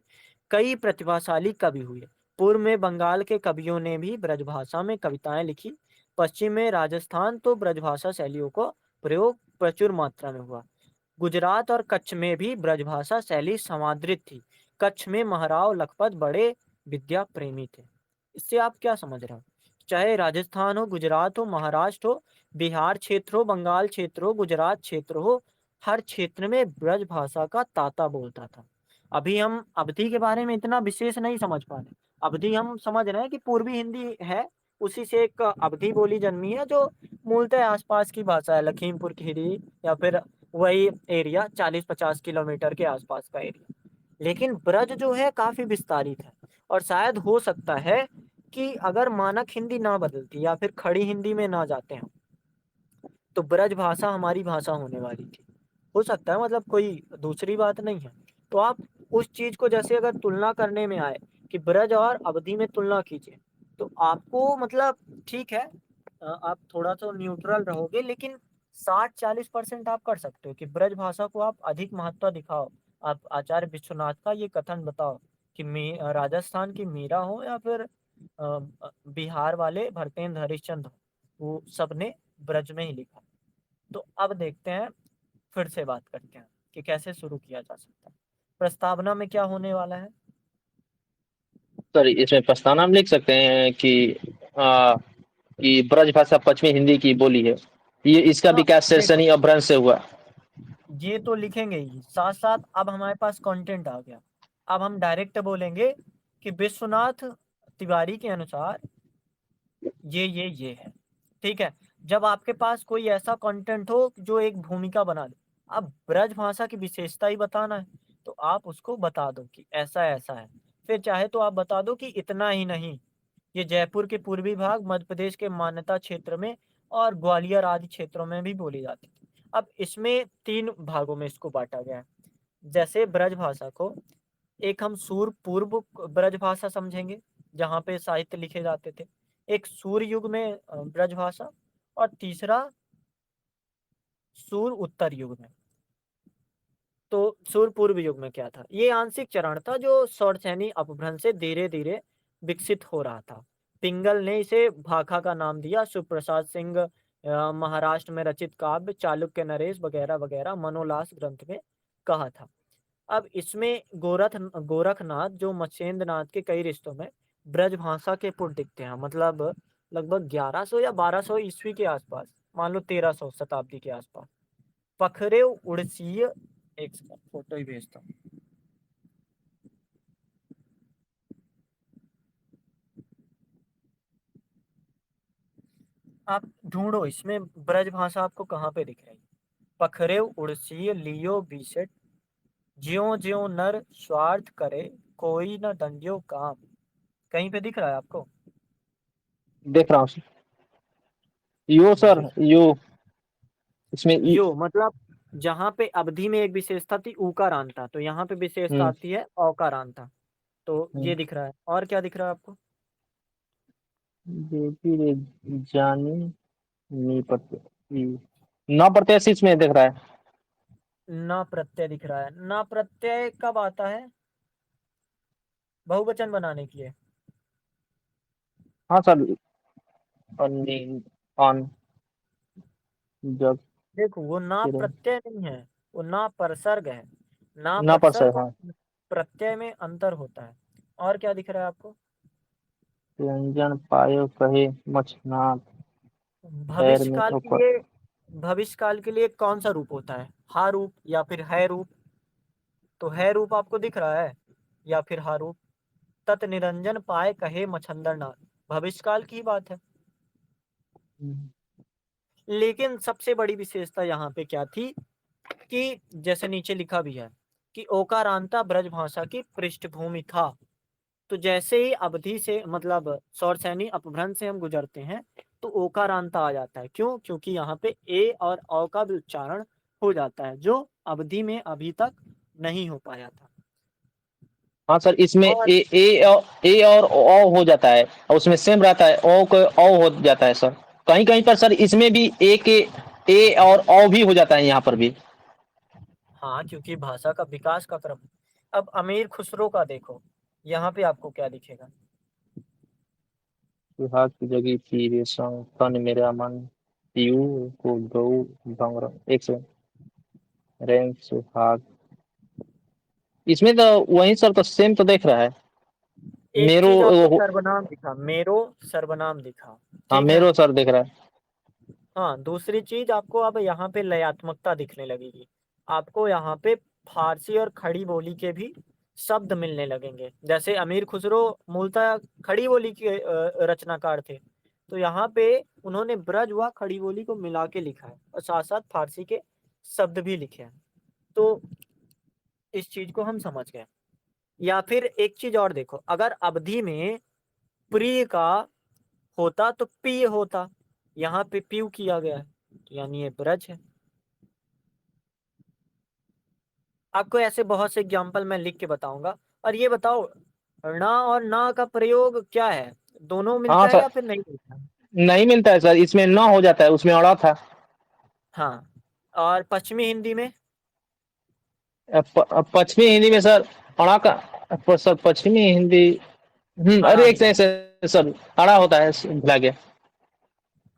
Speaker 1: कई प्रतिभाशाली कवि हुए। पूर्व में बंगाल के कवियों ने भी ब्रजभाषा में कविताएं लिखी। पश्चिम में राजस्थान तो ब्रजभाषा शैलियों को प्रयोग प्रचुर मात्रा में हुआ। गुजरात और कच्छ में भी ब्रजभाषा शैली समादृत थी। कच्छ में महाराव लखपत बड़े विद्या प्रेमी थे। इससे आप क्या समझ रहे हो? चाहे राजस्थान हो, गुजरात हो, महाराष्ट्र हो, बिहार क्षेत्र हो, बंगाल क्षेत्र हो, गुजरात क्षेत्र हो, हर क्षेत्र में ब्रज भाषा का ताता बोलता था। अभी हम अवधि के बारे में इतना विशेष नहीं समझ पा रहे। अवधि हम समझ रहे हैं कि पूर्वी हिंदी है, उसी से एक अवधि बोली जन्मी है जो मूलतः आसपास की भाषा है, लखीमपुर खीरी या फिर वही एरिया 40-50 किलोमीटर के आसपास का एरिया। लेकिन ब्रज जो है काफी विस्तारित है, और शायद हो सकता है कि अगर मानक हिंदी ना बदलती या फिर खड़ी हिंदी में ना जाते हैं तो ब्रज भाषा हमारी भाषा होने वाली थी। हो सकता है, मतलब कोई दूसरी बात नहीं है। तो आप उस चीज को जैसे अगर तुलना करने में आए कि ब्रज और अवधि में तुलना कीजिए, तो आपको मतलब ठीक है, आप थोड़ा तो न्यूट्रल रहोगे, लेकिन 60-40% आप कर सकते हो कि ब्रज भाषा को आप अधिक महत्व दिखाओ। आप आचार्य विश्वनाथ का ये कथन बताओ कि राजस्थान की मीरा हो या फिर बिहार वाले भरतेंद्र हरिश्चंद्र हो, वो सबने ब्रज में ही लिखा। तो अब देखते हैं, फिर से बात करते हैं कि कैसे शुरू किया जा सकता है। प्रस्तावना में क्या होने वाला है?
Speaker 2: सर इसमें प्रस्तावना हम लिख सकते हैं कि ब्रज भाषा पश्चिमी हिंदी की बोली है। ये इसका
Speaker 1: हाँ,
Speaker 2: विकास
Speaker 1: देखो,
Speaker 2: शैसनी और भ्रंश से हुआ।
Speaker 1: ये तो लिखेंगे ही, साथ साथ अब हमारे पास कंटेंट आ गया। अब हम डायरेक्ट बोलेंगे कि विश्वनाथ तिवारी के अनुसार ये है। ठीक है। जब आपके पास कोई ऐसा कंटेंट हो जो एक भूमिका बना दे, अब ब्रज भाषा की विशेषता ही बताना है, तो आप उसको बता दो कि ऐसा ऐसा है। फिर चाहे तो आप बता दो कि इतना ही नहीं, ये जयपुर के पूर्वी भाग, मध्य प्रदेश के मान्यता क्षेत्र में और ग्वालियर आदि क्षेत्रों में भी बोली जाती थी। अब इसमें 3 भागों में इसको बांटा गया है। जैसे ब्रज भाषा को एक हम सूर पूर्व ब्रज भाषा समझेंगे, जहाँ पे साहित्य लिखे जाते थे। एक सूर युग में ब्रज भाषा, और तीसरा सूर उत्तर युग में। तो सूर पूर्व युग में क्या था? ये आंशिक चरण था जो सौरसैनी अपभ्रंश से धीरे धीरे विकसित हो रहा था। पिंगल ने इसे भाखा का नाम दिया। सुप्रसाद सिंह महाराष्ट्र में रचित काव्य चालुक्य नरेश वगैरह वगैरह मनोल्लास ग्रंथ में कहा था। अब इसमें गोरखनाथ जो मत्स्येंद्र नाथ के कई रिश्तों में ब्रज भाषा के पुट दिखते हैं, मतलब लगभग 1100 या 1200 ईस्वी के आसपास, मान लो 1300 शताब्दी के आसपास। पखरेव उड़सीय, एक सेकंड फोटो ही भेजता हूँ। आप ढूंढो इसमें ब्रज भाषा आपको कहाँ पे दिख रही है। पखरेव उड़सीय लियो बीसेट, ज्यो ज्यो नर स्वार्थ करे, कोई न दंड्यो काम। कहीं पे दिख रहा है आपको?
Speaker 2: देख रहा हूँ सर। यो सर,
Speaker 1: जी,
Speaker 2: यो इसमें
Speaker 1: यो मतलब जहाँ पे अवधि में एक विशेषता थी उकारांता, तो यहाँ पे विशेषता
Speaker 2: हम्म
Speaker 1: आती है औकारांता। तो ये
Speaker 2: हम्म
Speaker 1: दिख रहा है। और क्या दिख रहा है आपको?
Speaker 2: देवी रे जानी नी पड़ते न पड़ते इसमें देख रहा है।
Speaker 1: न प्रत्यय दिख रहा है। न प्रत्यय कब आता है बहुवचन बनाने के लिए?
Speaker 2: हाँ सर। ऑन ऑन जब
Speaker 1: देखो, वो ना
Speaker 2: फिर
Speaker 1: प्रत्यय नहीं है, वो ना परसर्ग है। ना
Speaker 2: ना पर सर,
Speaker 1: परसर्ग
Speaker 2: हाँ।
Speaker 1: और प्रत्यय में अंतर होता है। और क्या दिख रहा है आपको?
Speaker 2: व्यंजन पायो कहे मछनाथ पैर
Speaker 1: भविष्य
Speaker 2: में
Speaker 1: काल के
Speaker 2: ऊपर।
Speaker 1: लिए, भविष्य काल के लिए कौन सा रूप होता है? हा रूप या फिर है रूप? तो है रूप आपको दिख रहा है या फिर हा रूप? तत् निरंजन पाए कहे मछंदर नाथ, भविष्य काल की बात है।
Speaker 2: हम्म,
Speaker 1: लेकिन सबसे बड़ी विशेषता यहाँ पे क्या थी कि जैसे नीचे लिखा भी है कि ओकारांता ब्रज भाषा की पृष्ठभूमि था। तो जैसे ही अवधि से मतलब सौरसैनी अपभ्रंश से हम गुजरते हैं तो ओकारांता आ जाता है। क्यों? क्योंकि यहाँ पे ए और औ का भी उच्चारण हो जाता है, जो अवधि में अभी तक नहीं हो पाया था।
Speaker 2: हाँ सर, इसमें
Speaker 1: और
Speaker 2: ए और ओ हो जाता है और उसमें सेम रहता है, ओ को ओ हो जाता है सर। कहीं कहीं पर सर इसमें भी ए के ए और ओ भी हो जाता है यहाँ पर भी।
Speaker 1: हाँ, क्योंकि भाषा का विकास का क्रम। अब अमीर खुसरो का देखो, यहाँ पे आपको क्या दिखेगा?
Speaker 2: सुहाग की जगी थी रेशम तन मेरा मन पीयू को गऊ भंवर। एक सेकंड। रेम सुहाग, इसमें तो वही सर, तो सेम तो देख रहा है।
Speaker 1: एक
Speaker 2: मेरो
Speaker 1: चीज आपको सर्वनाम दिखा, मेरो सर्वनाम दिखा,
Speaker 2: हाँ
Speaker 1: ठीक है।
Speaker 2: मेरो सर देख रहा है।
Speaker 1: हाँ, दूसरी चीज आपको अब यहाँ पे लयात्मकता दिखने लगेगी। आपको यहाँ पे फारसी और खड़ी बोली के भी शब्द मिलने लगेंगे। जैसे अमीर खुसरो मूलतः खड़ी बोली के रचनाकार थे, तो यहाँ पे उन्होंने ब्रज व खड़ी बोली को मिला के लिखा है और साथ साथ फारसी के शब्द भी लिखे हैं। तो इस चीज को हम समझ गए। या फिर एक चीज और देखो, अगर अवधि में प्रिय का होता तो पिय होता, यहाँ पे पीयू किया गया है, यानी ये ब्रज है। आपको ऐसे बहुत से एग्जाम्पल मैं लिख के बताऊंगा। और ये बताओ, ना और ना का प्रयोग क्या है, दोनों
Speaker 2: हाँ
Speaker 1: मिलता है
Speaker 2: सर,
Speaker 1: या फिर नहीं मिलता है?
Speaker 2: नहीं मिलता है सर, इसमें न हो जाता है, उसमें अड़ा था।
Speaker 1: हाँ, और पश्चिमी हिंदी में?
Speaker 2: पश्चिमी हिंदी में सर अड़ा का, सर पश्चिमी हिंदी,
Speaker 1: अड़ा
Speaker 2: अरे एक
Speaker 1: नहीं।
Speaker 2: सेकंड सर, अड़ा होता है, भुला गया।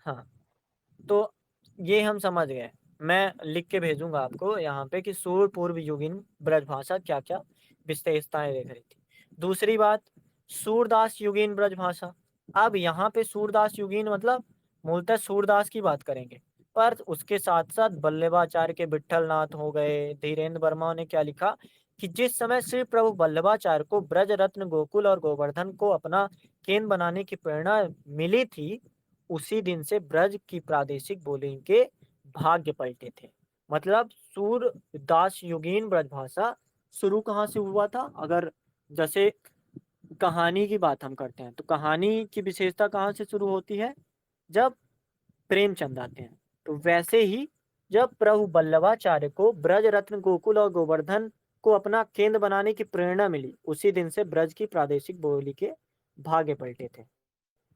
Speaker 1: हाँ, तो ये हम समझ गए। मैं लिख के भेजूंगा आपको यहाँ पे कि सूर पूर्व युगीन ब्रजभाषा क्या क्या विशेषताएं देख रही थी। दूसरी बात, सूरदास युगीन ब्रजभाषा। अब यहाँ पे सूरदास युगीन मतलब मूलतः सूरदास की बात करेंगे, पर उसके साथ साथ बल्लभाचार्य के विट्ठल नाथ हो गए, धीरेन्द्र वर्मा ने क्या लिखा कि जिस समय श्री प्रभु बल्लभाचार्य को ब्रज रत्न गोकुल और गोवर्धन को अपना केंद्र बनाने की प्रेरणा मिली थी, उसी दिन से ब्रज की प्रादेशिक बोली के भाग्य पलटे थे। मतलब सूरदास युगीन ब्रजभाषा शुरू कहाँ से हुआ था? अगर जैसे कहानी की बात हम करते हैं, तो कहानी की विशेषता कहाँ से शुरू होती है? जब प्रेमचंद आते हैं। तो वैसे ही जब प्रभु बल्लभाचार्य को ब्रज रत्न गोकुल और गोवर्धन को अपना केंद्र बनाने की प्रेरणा मिली, उसी दिन से ब्रज की प्रादेशिक बोली के भाग्य पलटे थे।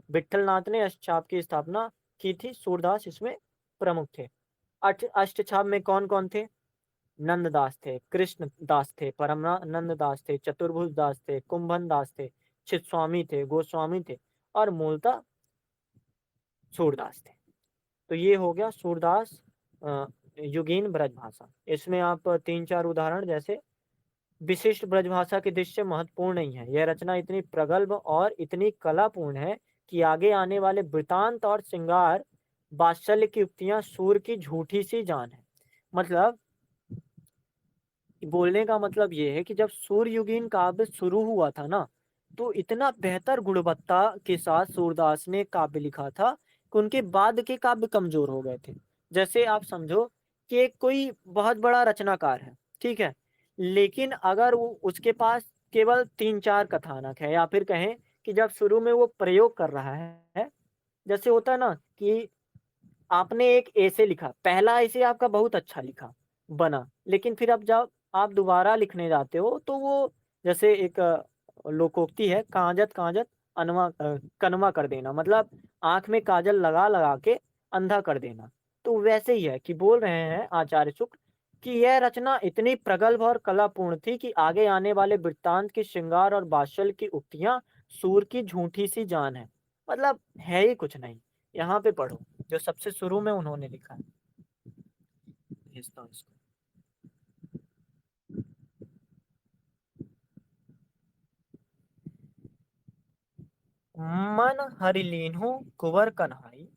Speaker 1: विट्ठलनाथ ने अष्टछाप की स्थापना की थी, सूरदास इसमें प्रमुख थे। अष्टछाप में कौन कौन थे? नंददास थे, कृष्ण दास थे, परमानंद दास थे, चतुर्भुज दास थे, कुंभन दास थे, चित्स्वामी थे, गोस्वामी थे, और मूलतः सूरदास थे। तो ये हो गया सूरदास युगीन ब्रजभाषा। इसमें आप तीन चार उदाहरण, जैसे विशिष्ट ब्रजभाषा के दृश्य महत्वपूर्ण नहीं है, यह रचना इतनी प्रगल्भ और इतनी कलापूर्ण है कि आगे आने वाले वृतांत और श्रृंगार वात्सल्य की युक्तियां सूर की झूठी सी जान है। मतलब बोलने का मतलब ये है कि जब सूर्ययुगीन काव्य शुरू हुआ था ना, तो इतना बेहतर गुणवत्ता के साथ सूरदास ने काव्य लिखा था कि उनके बाद के काव्य कमजोर हो गए थे। जैसे आप समझो कि एक कोई बहुत बड़ा रचनाकार है, ठीक है, लेकिन अगर वो उसके पास केवल तीन चार कथानक है, या फिर कहें कि जब शुरू में वो प्रयोग कर रहा है, जैसे होता है ना कि आपने एक ऐसे लिखा, पहला ऐसे आपका बहुत अच्छा लिखा बना, लेकिन फिर अब जब आप दोबारा लिखने जाते हो तो वो, जैसे एक लोकोक्ति है, कांजत कांजत कनवा कर देना, मतलब आंख में काजल लगा लगा के अंधा कर देना। तो वैसे ही है कि बोल रहे हैं आचार्य शुक्ल कि यह रचना इतनी प्रगल्भ और कलापूर्ण थी कि आगे आने वाले वृत्तांत के श्रृंगार और बाशल की उक्तियां सूर की झूठी सी जान है। मतलब है ही कुछ नहीं। यहाँ पे पढ़ो जो सबसे शुरू में उन्होंने लिखा है, भेजता हूँ इसको। मन हरि लीन्हु कुंवर कन्हाई,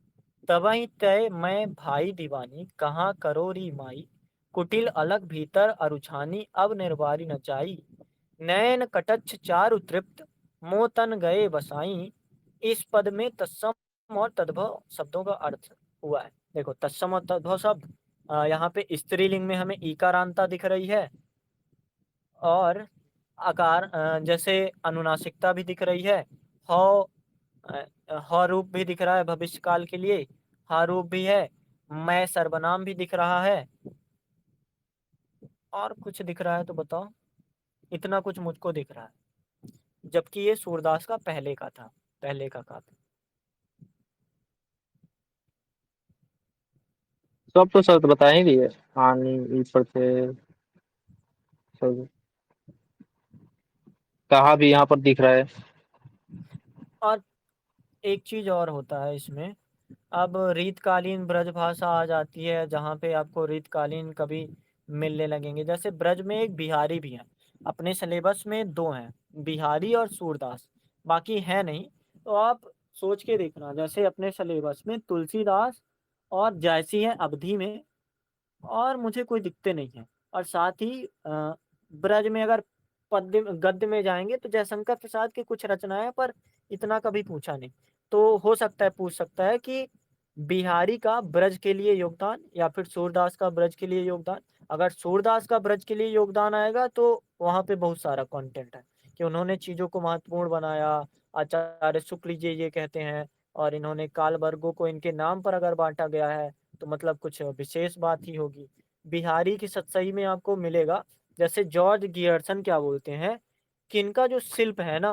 Speaker 1: तबहि तय मैं भाई दीवानी, कहाँ करो री माई, कुटिल अलग भीतर अरुछानी, अब निर्वारी न जाई, नयन कटच्छ चारु तृप्त, मोह तन गए बसाई। इस पद में तत्सम और तद्भव शब्दों का अर्थ हुआ है। देखो, तत्सम और तद्भव शब्द, यहाँ पे स्त्रीलिंग में हमें ईकारांता दिख रही है, और आकार जैसे अनुनासिकता भी दिख रही है, हौ ह रूप भी दिख रहा है भविष्य काल के लिए, हा रूप भी है, मैं सर्वनाम भी दिख रहा है, और कुछ दिख रहा है तो बताओ। इतना कुछ मुझको दिख रहा है, जबकि ये सूरदास का पहले का था, पहले का काव्य।
Speaker 2: सब तो सर बता ही दिए, हानि ऊपर से सब कहा भी यहाँ पर दिख रहा है।
Speaker 1: और एक चीज़ और होता है इसमें, अब रीतकालीन ब्रज भाषा आ जाती है, जहाँ पे आपको रीतकालीन कभी मिलने लगेंगे। जैसे ब्रज में एक बिहारी भी हैं, अपने सिलेबस में 2 हैं, बिहारी और सूरदास, बाकी है नहीं। तो आप सोच के देखना, जैसे अपने सिलेबस में तुलसीदास और जायसी हैं अवधी में, और मुझे कोई दिक्कतें नहीं है। और साथ ही ब्रज में अगर पद्य गद्य में जाएँगे तो जयशंकर प्रसाद की कुछ रचनाएँ हैं, पर इतना कभी पूछा नहीं। तो हो सकता है पूछ सकता है कि बिहारी का ब्रज के लिए योगदान या फिर सूरदास का ब्रज के लिए योगदान। अगर सूरदास का ब्रज के लिए योगदान आएगा तो वहाँ पे बहुत सारा कंटेंट है कि उन्होंने चीज़ों को महत्वपूर्ण बनाया। आचार्य शुक्ल जी ये कहते हैं, और इन्होंने काल वर्गों को इनके नाम पर अगर बाँटा गया है तो मतलब कुछ विशेष बात ही होगी। बिहारी की सतसई में आपको मिलेगा, जैसे जॉर्ज गियर्सन क्या बोलते हैं कि इनका जो शिल्प है ना,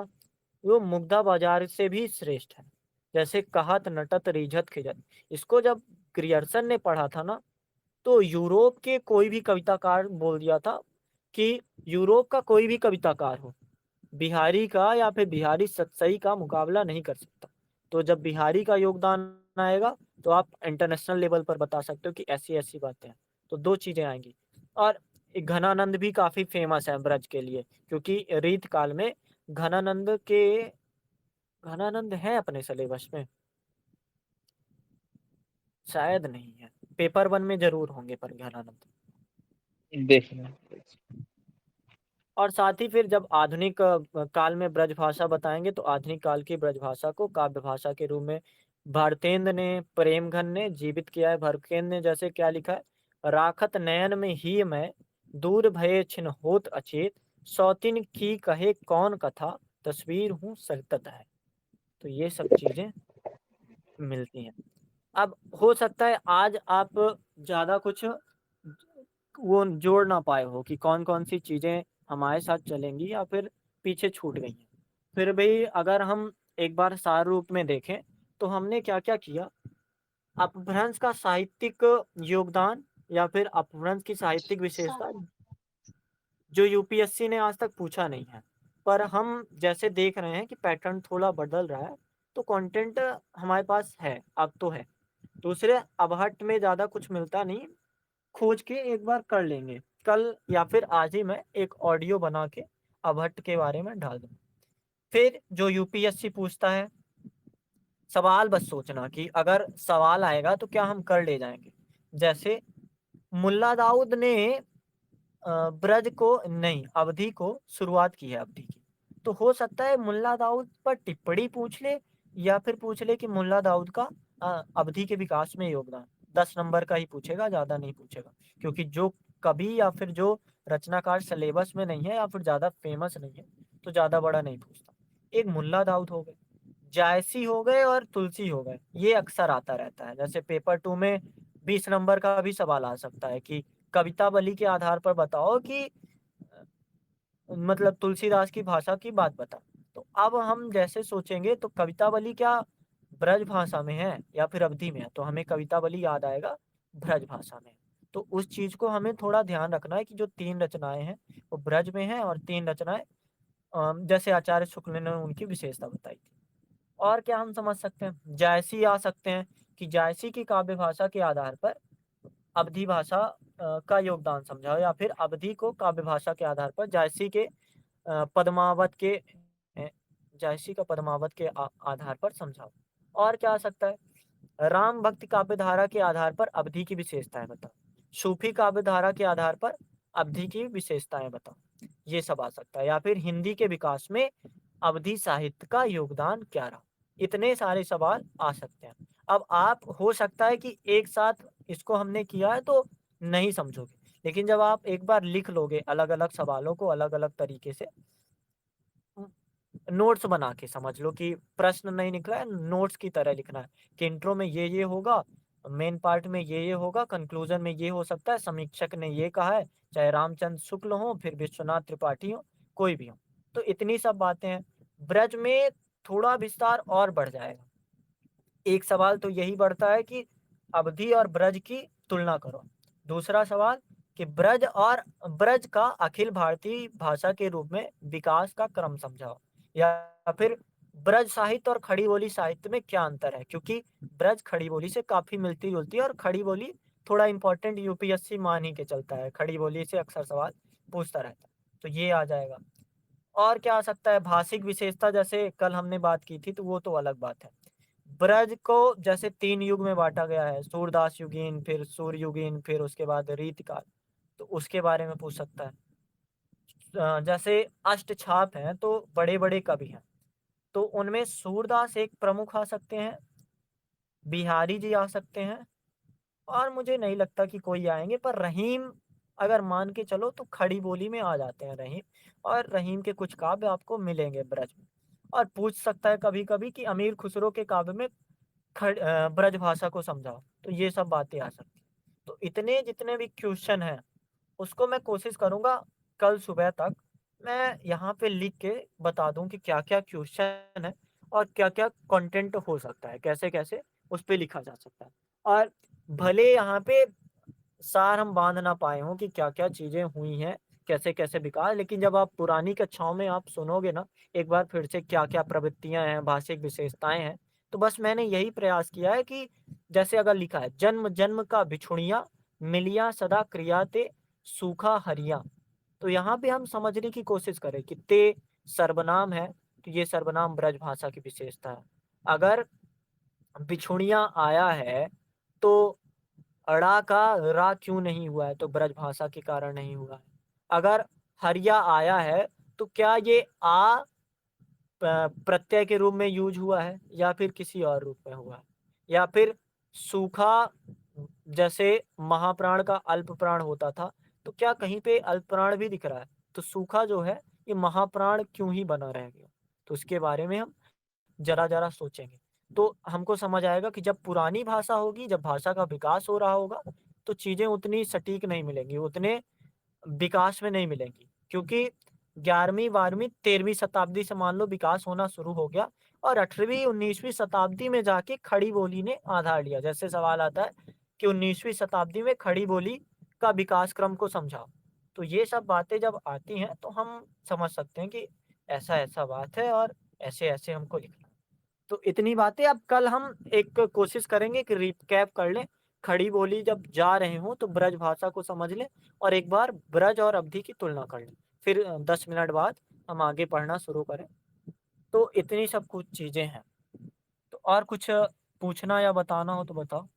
Speaker 1: वो मुग्धा बाजार से भी श्रेष्ठ है। जैसे कहत नटत रिझत खिझत, इसको जब ग्रियर्सन ने पढ़ा था ना, तो यूरोप के कोई भी कविताकार बोल दिया था कि यूरोप का कोई भी कविताकार हो, बिहारी का या फिर बिहारी सतसई का मुकाबला नहीं कर सकता। तो जब बिहारी का योगदान आएगा तो आप इंटरनेशनल लेवल पर बता सकते हो कि ऐसी-ऐसी बातें हैं। तो 2 चीज़ें आएँगी। और एक घनानंद भी काफ़ी फ़ेमस है ब्रज के लिए, क्योंकि रीत काल में घनानंद के घनानंद हैं अपने सिलेबस में? शायद नहीं है। पेपर 1 में ज़रूर होंगे पर घनानंद।
Speaker 2: देखना।
Speaker 1: और साथ ही फिर जब आधुनिक काल में ब्रजभाषा बताएँगे तो आधुनिक काल की ब्रजभाषा को काव्य भाषा के रूप में भारतेंदु ने, प्रेमघन ने जीवित किया है। भरतेंदु ने जैसे क्या लिखा है, राखत नयन में ही मैं, दूर भये छिन होत अचेत, सौतीन की कहे कौन कथा, तस्वीर हूँ सतत है। तो ये सब चीज़ें मिलती हैं। अब हो सकता है आज आप ज़्यादा कुछ वो जोड़ ना पाए हो कि कौन-कौन सी चीज़ें हमारे साथ चलेंगी या फिर पीछे छूट गई हैं। फिर भी अगर हम एक बार सार रूप में देखें, तो हमने क्या-क्या किया? अपभ्रंश का साहित्यिक योगदान या फिर अपभ्रंश की साहित्यिक विशेषता जो यूपीएससी ने आज तक पूछा नहीं है। पर हम जैसे देख रहे हैं कि पैटर्न थोड़ा बदल रहा है, तो कंटेंट हमारे पास है, अब तो है। दूसरे अबहट्ठ में ज़्यादा कुछ मिलता नहीं, खोज के एक बार कर लेंगे। कल या फिर आज ही मैं एक ऑडियो बना के अबहट्ठ के बारे में डाल दूँगा। फिर जो यूपीएससी पूछता है, सवाल बस सोचना कि अगर सवाल आएगा तो क्या हम कर ले जाएँगे। जैसे मुल्ला दाऊद ने ब्रज को नहीं, अवधी को शुरुआत की है अवधी की। तो हो सकता है मुल्ला दाऊद पर टिप्पणी पूछ ले या फिर पूछ ले कि मुल्ला दाऊद का अवधी के विकास में योगदान। 10 नंबर का ही पूछेगा, ज़्यादा नहीं पूछेगा। क्योंकि जो कवि या फिर जो रचनाकार सिलेबस में नहीं है या फिर ज़्यादा फेमस नहीं है, तो ज़्यादा बड़ा नहीं पूछता। एक मुल्ला दाऊद हो गए, जायसी हो गए और तुलसी हो गए। ये अक्सर आता रहता है। जैसे पेपर 2 में 20 नंबर का भी सवाल आ सकता है कि कविता बली के आधार पर बताओ कि मतलब तुलसीदास की भाषा की बात बता। तो अब हम जैसे सोचेंगे तो कवितावली क्या ब्रज भाषा में है या फिर अवधी में है? तो हमें कवितावली याद आएगा ब्रज भाषा में। तो उस चीज़ को हमें थोड़ा ध्यान रखना है कि जो 3 रचनाएँ हैं, वो ब्रज में हैं और 3 रचनाएँ जैसे आचार्य शुक्ल ने उनकी विशेषता बताई थी। और क्या हम समझ सकते हैं? जायसी आ सकते हैं कि जायसी की काव्य भाषा के आधार पर अवधी भाषा का योगदान समझाओ, या फिर अवधी को काव्य भाषा के आधार पर जायसी के पद्मावत के जायसी का पद्मावत के आधार पर समझाओ। और क्या आ सकता है? राम भक्ति काव्य धारा के आधार पर अवधी की विशेषताएँ बताओ। सूफी काव्य धारा के आधार पर अवधी की विशेषताएँ बताओ। ये सब आ सकता है, या फिर हिंदी के विकास में अवधी साहित्य का योगदान क्या रहा? इतने सारे सवाल आ सकते हैं। अब आप हो सकता है कि एक साथ इसको हमने किया है तो नहीं समझोगे, लेकिन जब आप एक बार लिख लोगे अलग-अलग सवालों को अलग-अलग तरीके से, नोट्स बना के समझ लो कि प्रश्न नहीं निकला है, नोट्स की तरह लिखना है कि इंट्रो में ये होगा, मेन पार्ट में ये होगा, कंक्लूजन में ये हो सकता है, समीक्षक ने ये कहा है, चाहे रामचंद्र शुक्ल हो, फिर विश्वनाथ त्रिपाठी हो, कोई भी हो। तो इतनी सब बातें हैं। ब्रज में थोड़ा विस्तार और बढ़ जाएगा। एक सवाल तो यही बढ़ता है कि अवधि और ब्रज की तुलना करो। दूसरा सवाल कि ब्रज का अखिल भारतीय भाषा के रूप में विकास का क्रम समझाओ, या फिर ब्रज साहित्य और खड़ी बोली साहित्य में क्या अंतर है, क्योंकि ब्रज खड़ी बोली से काफी मिलती जुलती है और खड़ी बोली थोड़ा इंपॉर्टेंट यूपीएससी मान ही के चलता है, खड़ी बोली से अक्सर सवाल पूछता रहता है, तो ये आ जाएगा। और क्या आ सकता है, भाषिक विशेषता, जैसे कल हमने बात की थी तो वो तो अलग बात है। ब्रज को जैसे 3 युग में बांटा गया है, सूरदास युगीन, फिर सूर्य युगीन, फिर उसके बाद रीतिकाल, तो उसके बारे में पूछ सकता है। जैसे अष्टछाप हैं तो बड़े बड़े कवि हैं, तो उनमें सूरदास एक प्रमुख आ सकते हैं, बिहारी जी आ सकते हैं, और मुझे नहीं लगता कि कोई आएंगे, पर रहीम अगर मान के चलो तो खड़ी बोली में आ जाते हैं रहीम, और रहीम के कुछ काव्य आपको मिलेंगे ब्रज में। और पूछ सकता है कभी कभी कि अमीर खुसरो के काव्य में ब्रज भाषा को समझाओ, तो ये सब बातें आ सकती हैं। तो इतने जितने भी क्वेश्चन हैं उसको मैं कोशिश करूंगा कल सुबह तक मैं यहाँ पे लिख के बता दूं कि क्या क्या क्वेश्चन है और क्या क्या कंटेंट हो सकता है, कैसे कैसे उस पे लिखा जा सकता है। और भले यहाँ पे सार हम बांध ना पाए हों कि क्या क्या चीजें हुई हैं, कैसे कैसे विकास, लेकिन जब आप पुरानी कक्षाओं में आप सुनोगे ना एक बार फिर से क्या क्या प्रवृत्तियां हैं, भाषिक विशेषताएं हैं, तो बस मैंने यही प्रयास किया है कि जैसे अगर लिखा है जन्म जन्म का बिछुड़िया, मिलिया सदा क्रियाते सूखा हरिया, तो यहाँ पे हम समझने की कोशिश करें कि ते सर्वनाम है, तो ये सर्वनाम ब्रज भाषा की विशेषता है। अगर बिछुड़िया आया है तो अड़ा का रा क्यों नहीं हुआ है, तो ब्रज भाषा के कारण नहीं हुआ है। अगर हरिया आया है तो क्या ये आ प्रत्यय के रूप में यूज हुआ है या फिर किसी और रूप में हुआ है, या फिर सूखा, जैसे महाप्राण का अल्प प्राण होता था, तो क्या कहीं पे अल्प प्राण भी दिख रहा है, तो सूखा जो है ये महाप्राण क्यों ही बना रह गया, तो उसके बारे में हम जरा जरा सोचेंगे, तो हमको समझ आएगा कि जब पुरानी भाषा होगी, जब भाषा का विकास हो रहा होगा, तो चीजें उतनी सटीक नहीं मिलेंगी, उतने विकास में नहीं मिलेंगी, क्योंकि 11वीं 12वीं 13वीं शताब्दी से मान लो विकास होना शुरू हो गया, और 18वीं 19वीं शताब्दी में जाके खड़ी बोली ने आधार लिया। जैसे सवाल आता है कि 19वीं शताब्दी में खड़ी बोली का विकास क्रम को समझाओ, तो ये सब बातें जब आती हैं तो हम समझ सकते हैं कि ऐसा ऐसा बात है और ऐसे ऐसे हमको लिखना है। तो इतनी बातें, अब कल हम एक कोशिश करेंगे कि रिकैप कर लें, खड़ी बोली जब जा रहे हों तो ब्रज भाषा को समझ लें, और एक बार ब्रज और अवधि की तुलना कर लें, फिर 10 मिनट बाद हम आगे पढ़ना शुरू करें। तो इतनी सब कुछ चीजें हैं, तो और कुछ पूछना या बताना हो तो बताओ।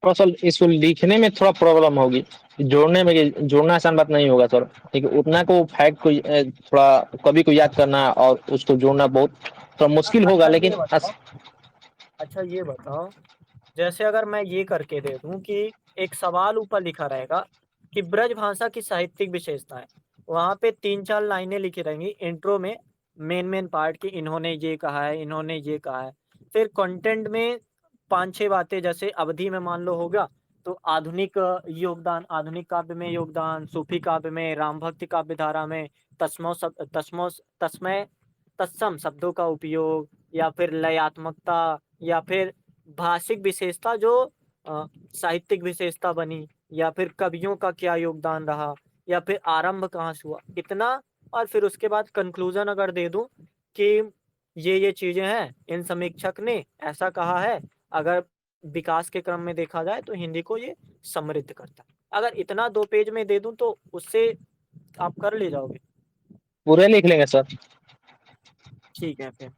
Speaker 2: थोड़ा सा इसको लिखने में थोड़ा प्रॉब्लम होगी, जोड़ने में जोड़ना आसान बात नहीं होगा सर, लेकिन उतना को फैक्ट को थोड़ा कभी को याद करना और उसको जोड़ना बहुत थोड़ा मुश्किल होगा,
Speaker 1: अच्छा
Speaker 2: लेकिन
Speaker 1: ये बताओ, अच्छा ये बताओ, जैसे अगर मैं ये करके दे दूं कि एक सवाल ऊपर लिखा रहेगा कि ब्रज भाषा की साहित्यिक विशेषताएं, वहां पे 3-4 लाइनें लिखी रहेंगी इंट्रो में, मेन पार्ट की, इन्होंने ये कहा है, इन्होंने ये कहा है, फिर कंटेंट में 5-6 बातें, जैसे अवधि में मान लो होगा तो आधुनिक योगदान, आधुनिक काव्य में योगदान, सूफी काव्य में, राम भक्ति काव्य धारा में तस्मय तत्सम शब्दों का उपयोग, या फिर लयात्मकता, या फिर भाषिक विशेषता जो साहित्यिक विशेषता बनी, या फिर कवियों का क्या योगदान रहा, या फिर आरंभ कहाँ से हुआ, इतना। और फिर उसके बाद कंक्लूजन अगर दे दूं कि ये चीजें हैं, इन समीक्षक ने ऐसा कहा है, अगर विकास के क्रम में देखा जाए तो हिंदी को ये समृद्ध करता है, अगर इतना 2 पेज में दे दूं तो उससे आप कर ले जाओगे।
Speaker 2: पूरे लिख लेंगे सर।
Speaker 1: ठीक है फिर।